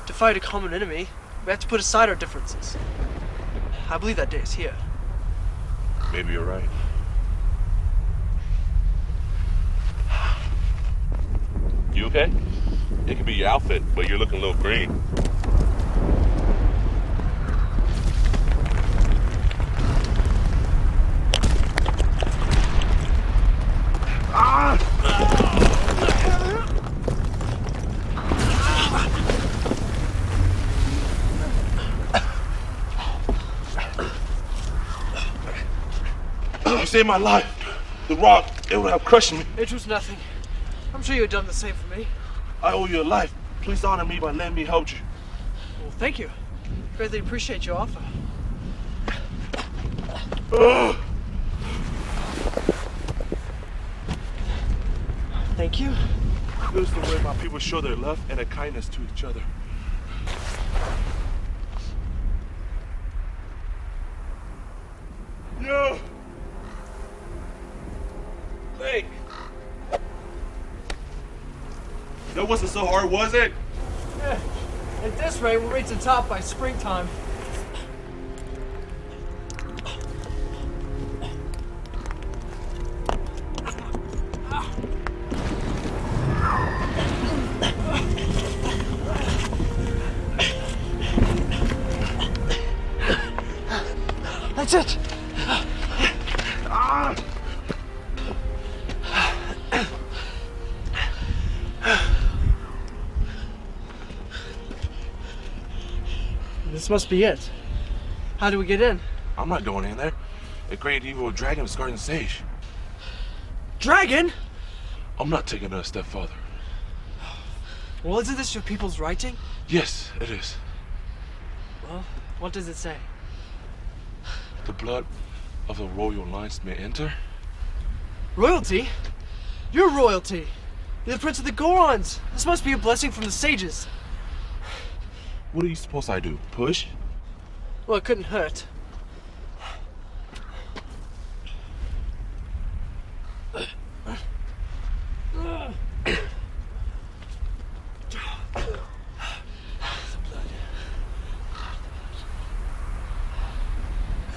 To fight a common enemy, we have to put aside our differences. I believe that day is here. Maybe you're right. You okay? It could be your outfit, but you're looking a little green. You saved my life. The rock, it would have crushed me. It was nothing. I'm sure you had done the same for me. I owe you a life. Please honor me by letting me hold you. Well, thank you. Greatly appreciate your offer. Thank you. This is the way my people show their love and their kindness to each other. Yo! Hey! That wasn't so hard, was it? Yeah. At this rate, we'll reach the top by springtime. That's it! This must be it. How do we get in? I'm not going in there. A great evil dragon is guarding the stage. Dragon? I'm not taking it a step further. Well, isn't this your people's writing? Yes, it is. Well, what does it say? The blood of the royal lines may enter. Royalty? You're royalty. You're the prince of the Gorons. This must be a blessing from the sages. What are you supposed I do? Push? Well, it couldn't hurt.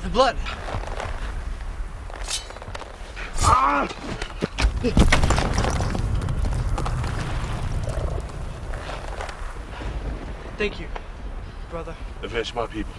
The blood. Thank you, brother. Avenge my people.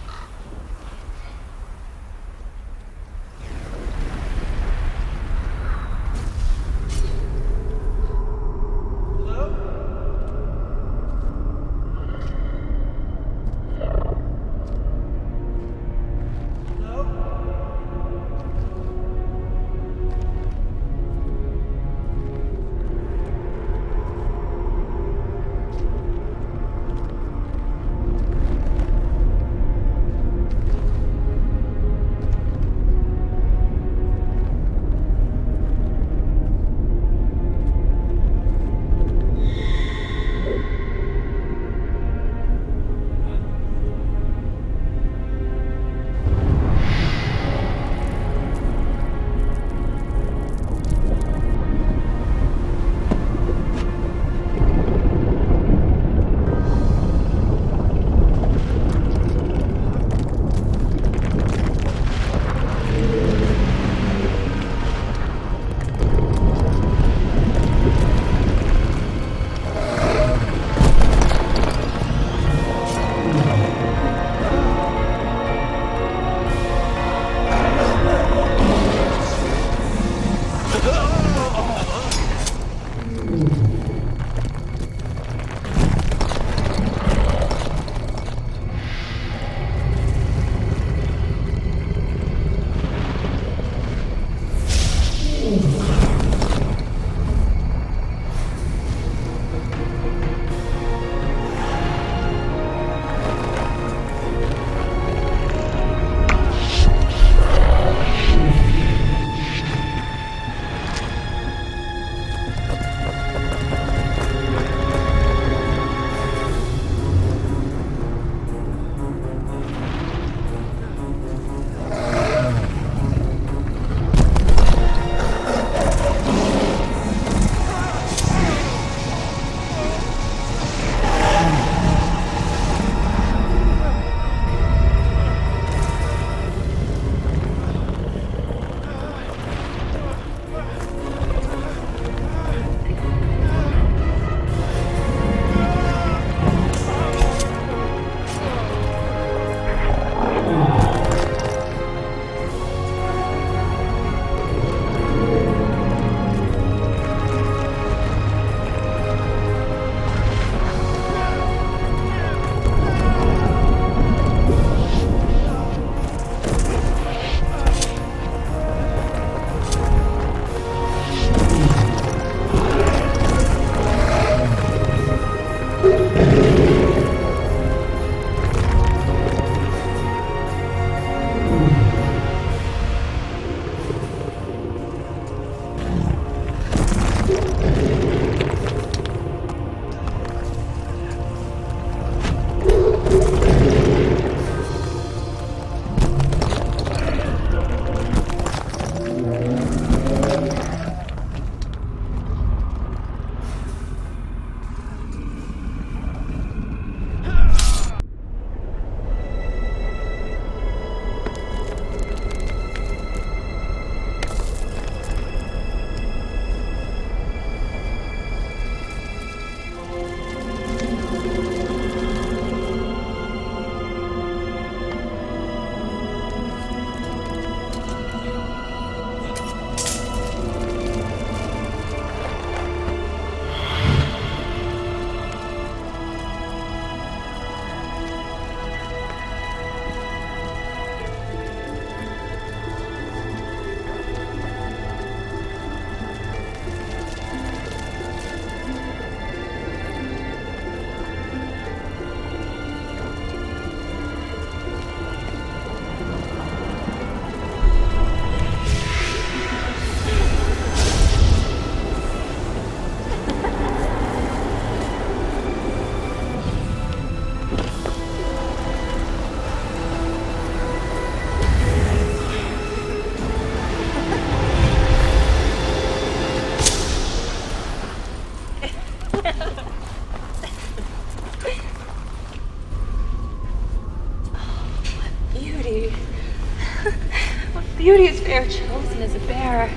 They are chosen as a bearer.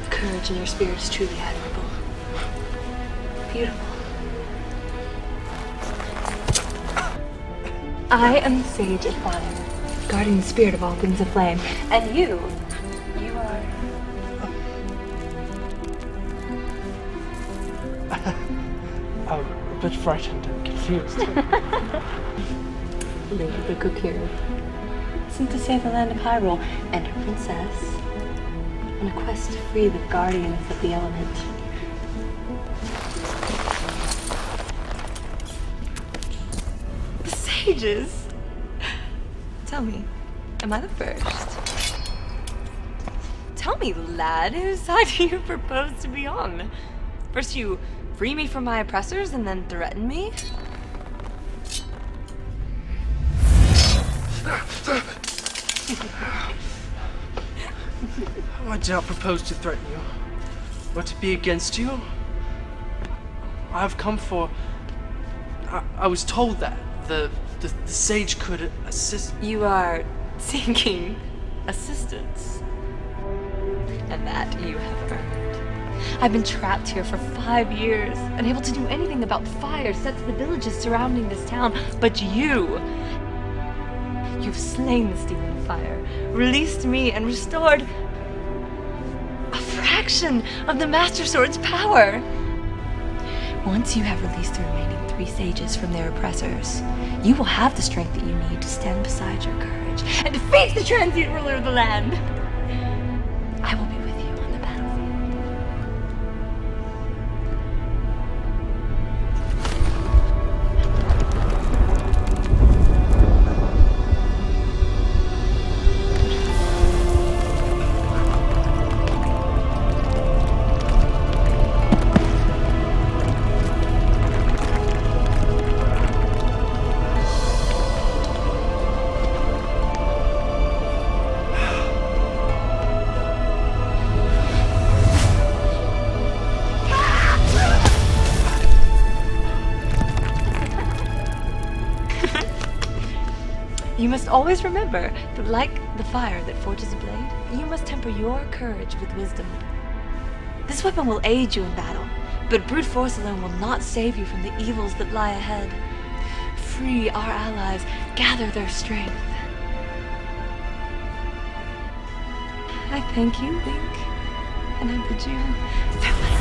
The courage in your spirit is truly admirable. Beautiful. I am the Sage of Fire, guarding the spirit of all things aflame. And you are... I'm a bit frightened and confused. Lady the Kokiri, sent to save the land of Hyrule and her princess on a quest to free the guardians of the element. The sages? Tell me, am I the first? Tell me, lad, whose side do you propose to be on? First you free me from my oppressors and then threaten me? I do not propose to threaten you, or to be against you. I have come for... I was told that the sage could assist... You are seeking assistance. And that you have earned. I've been trapped here for 5 years, unable to do anything about fire set to the villages surrounding this town, but you've slain this demon of fire, released me, and restored a fraction of the Master Sword's power. Once you have released the remaining 3 sages from their oppressors, you will have the strength that you need to stand beside your courage and defeat the transient ruler of the land. I will be with you on the battlefield. You must always remember that, like the fire that forges a blade, you must temper your courage with wisdom. This weapon will aid you in battle, but brute force alone will not save you from the evils that lie ahead. Free our allies, gather their strength. I thank you, Link, and I bid you farewell.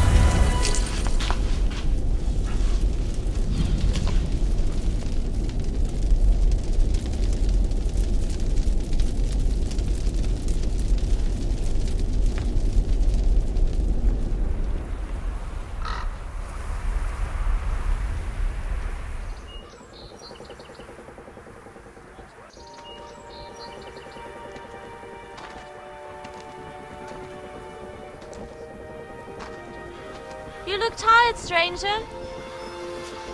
You look tired, stranger.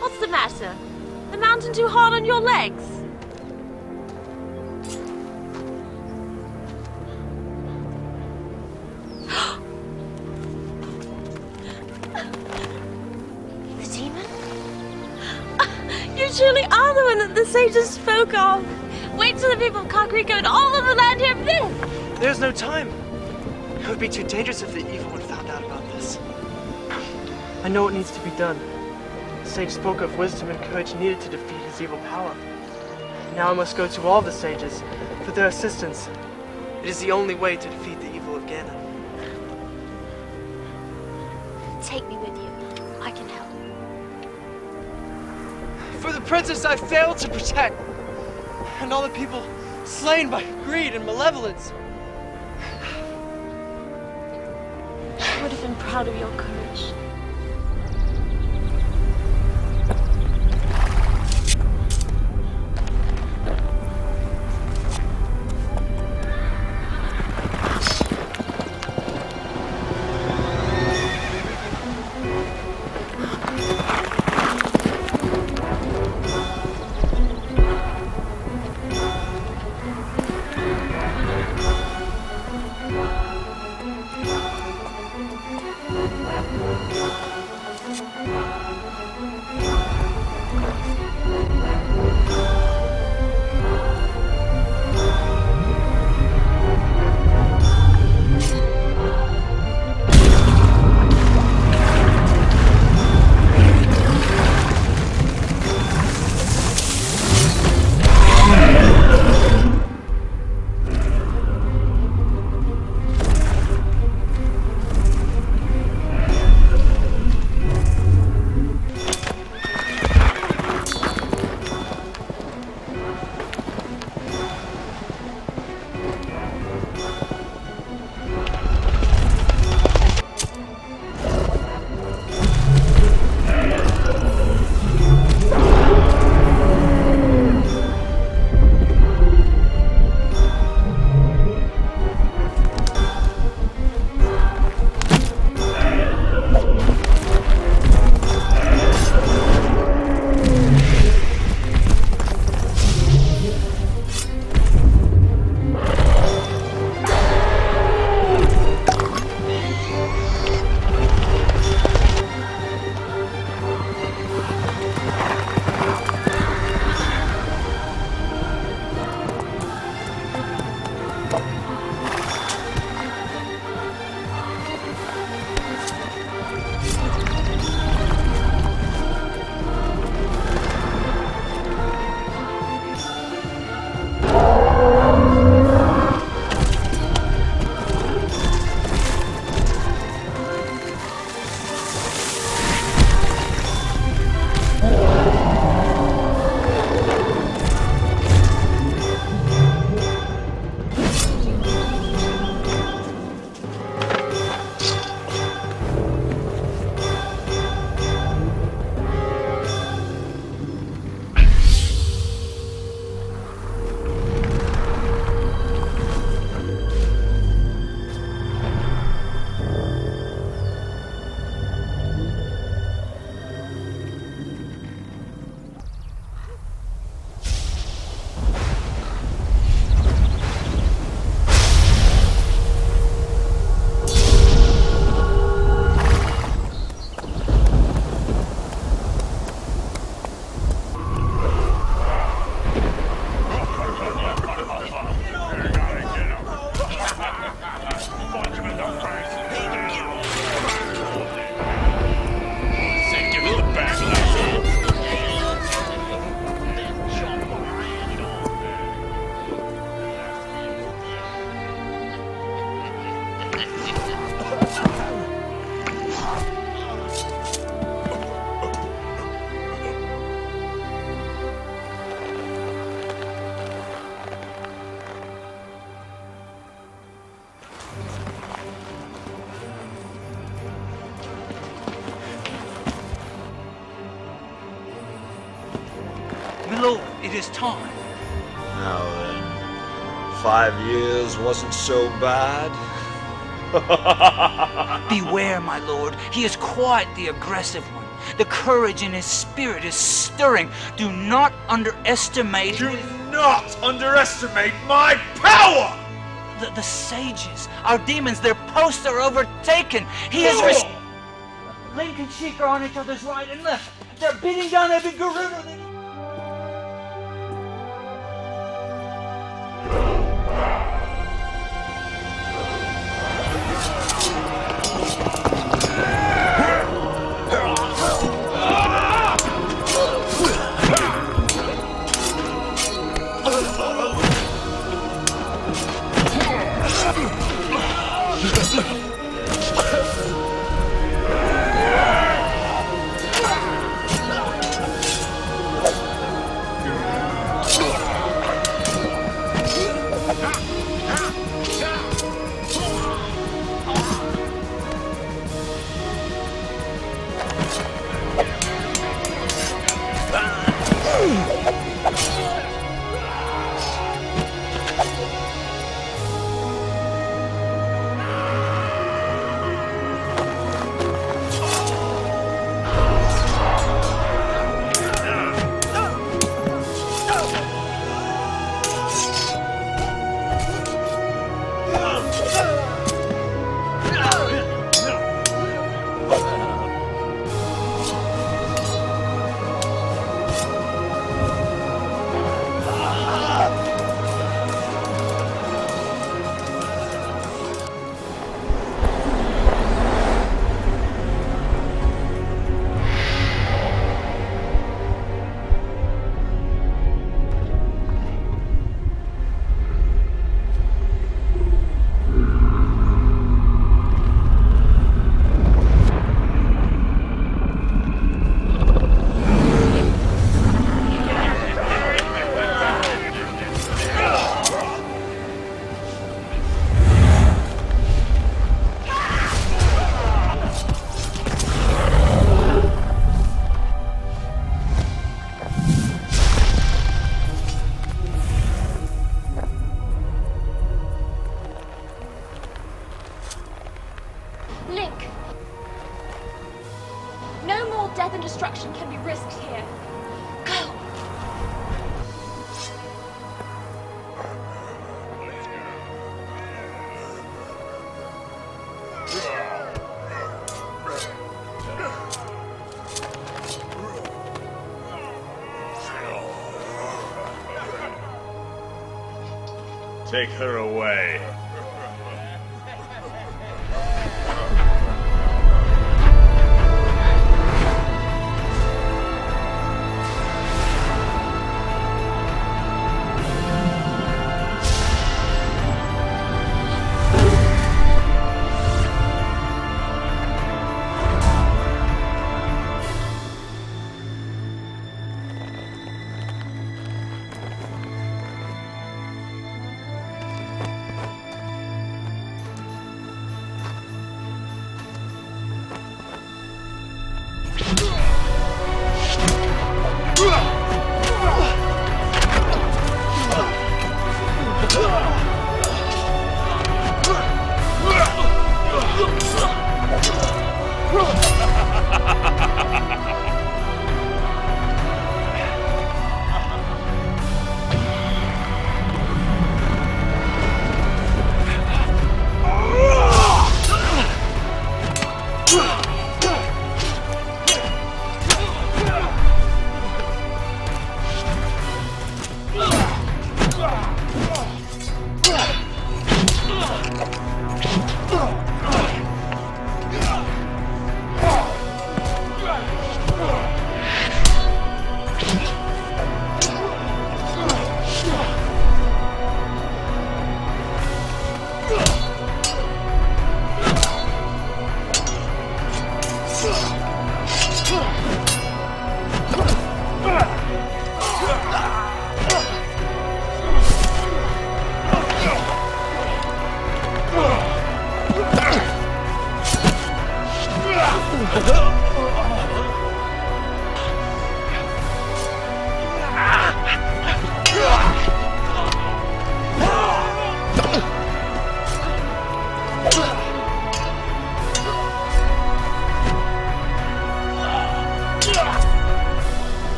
What's the matter? The mountain too hard on your legs? The demon? You truly are the one that the sages spoke of. Wait till the people of Kakariko and all of the land hear of this! There's no time. It would be too dangerous if the evil one found out about this. I know what needs to be done. The sage spoke of wisdom and courage needed to defeat his evil power. Now I must go to all the sages for their assistance. It is the only way to defeat the evil of Ganon. Take me with you. I can help. For the princess I failed to protect, and all the people slain by greed and malevolence. I would have been proud of your courage. My lord, it is time. Now then, 5 years wasn't so bad. Beware, my lord. He is quite the aggressive one. The courage in his spirit is stirring. Do not underestimate... Do not underestimate my power! The sages, our demons, their posts are overtaken. He is... Link and Sheik are on each other's right and left. They're beating down every Gerudo. Link! No more death and destruction can be risked here. Go! Take her away.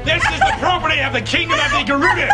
This is the property of the kingdom of the Gerudo!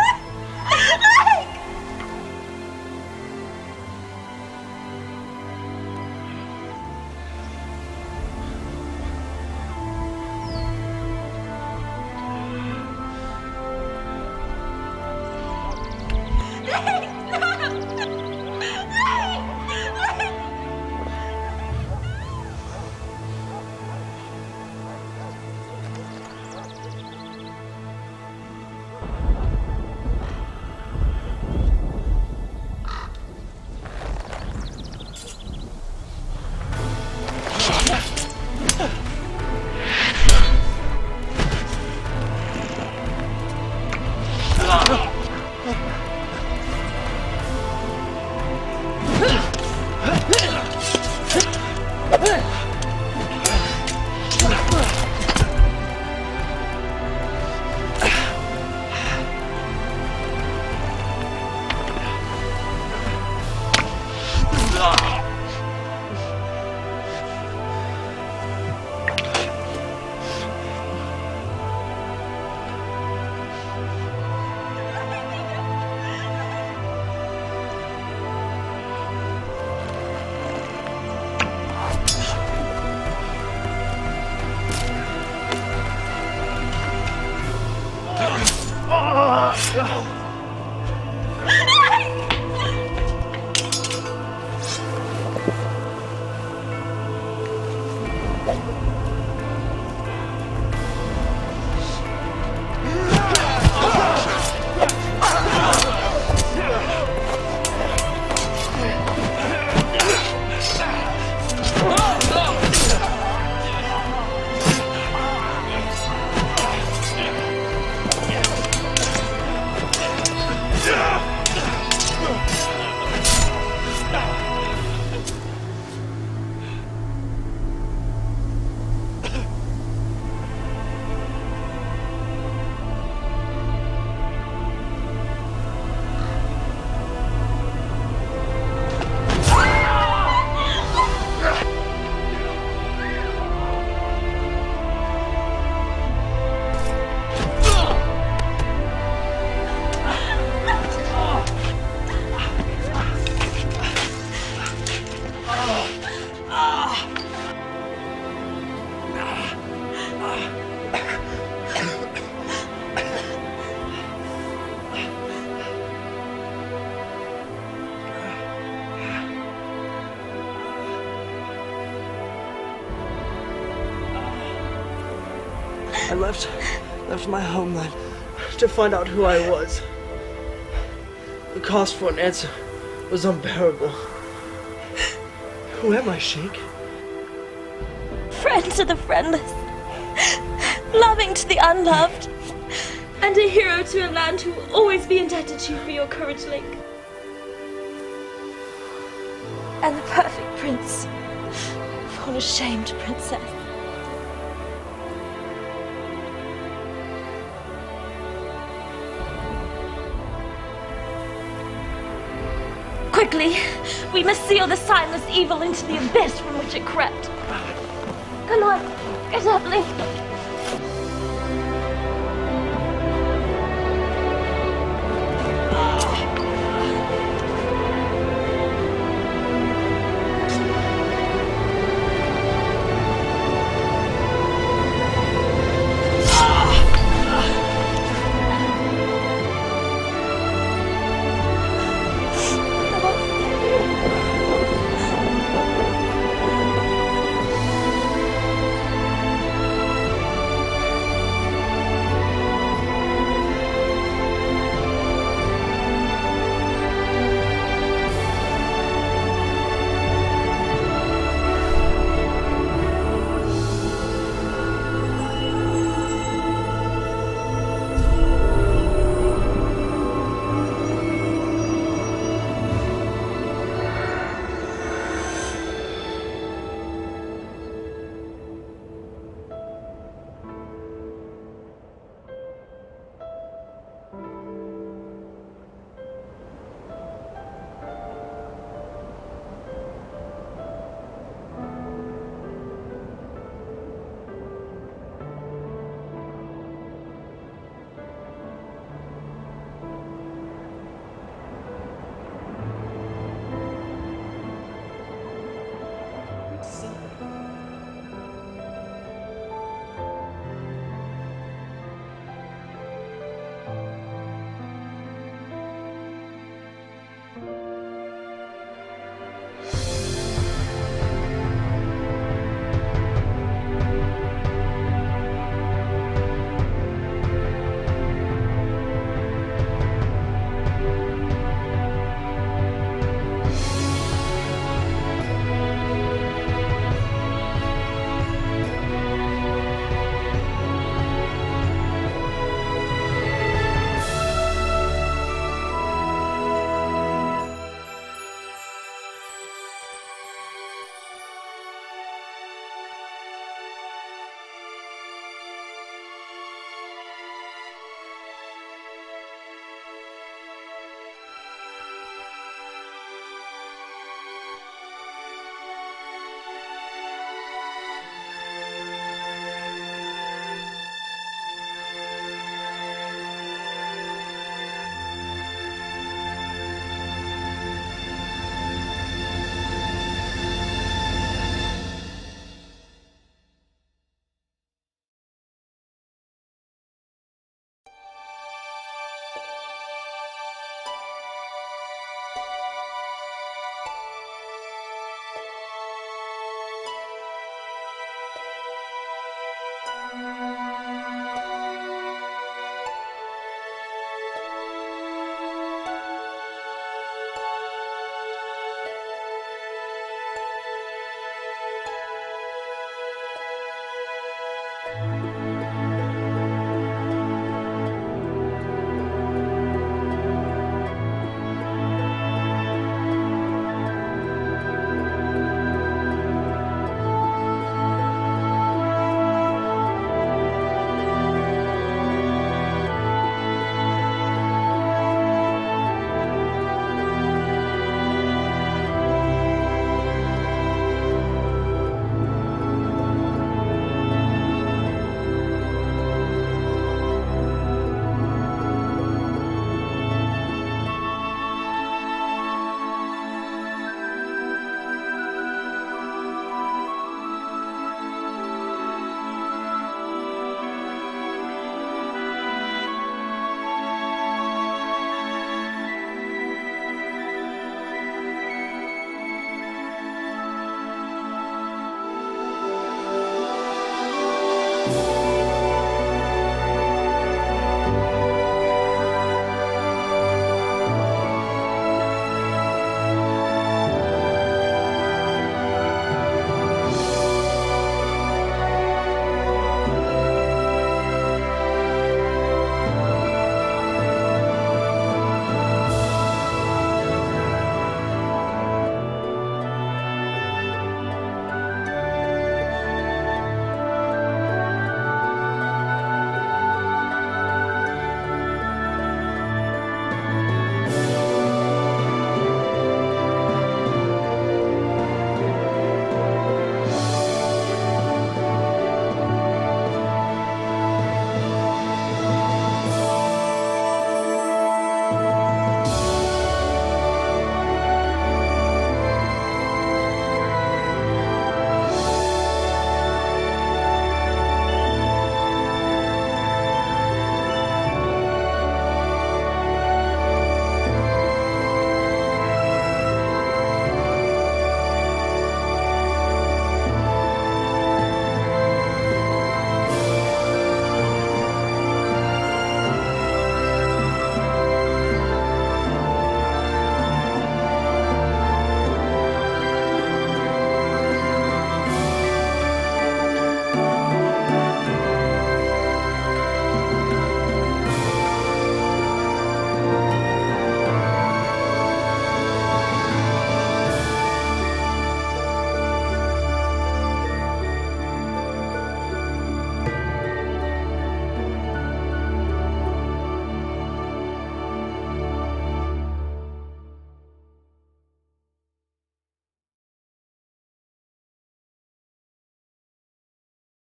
I left my homeland to find out who I was. The cost for an answer was unbearable. Who am I, Sheik? Friend to the friendless, loving to the unloved, and a hero to a land who will always be indebted to you for your courage, Link. And the perfect prince for an ashamed princess. Quickly, we must seal the signless evil into the abyss from which it crept. Come on, get up, Link.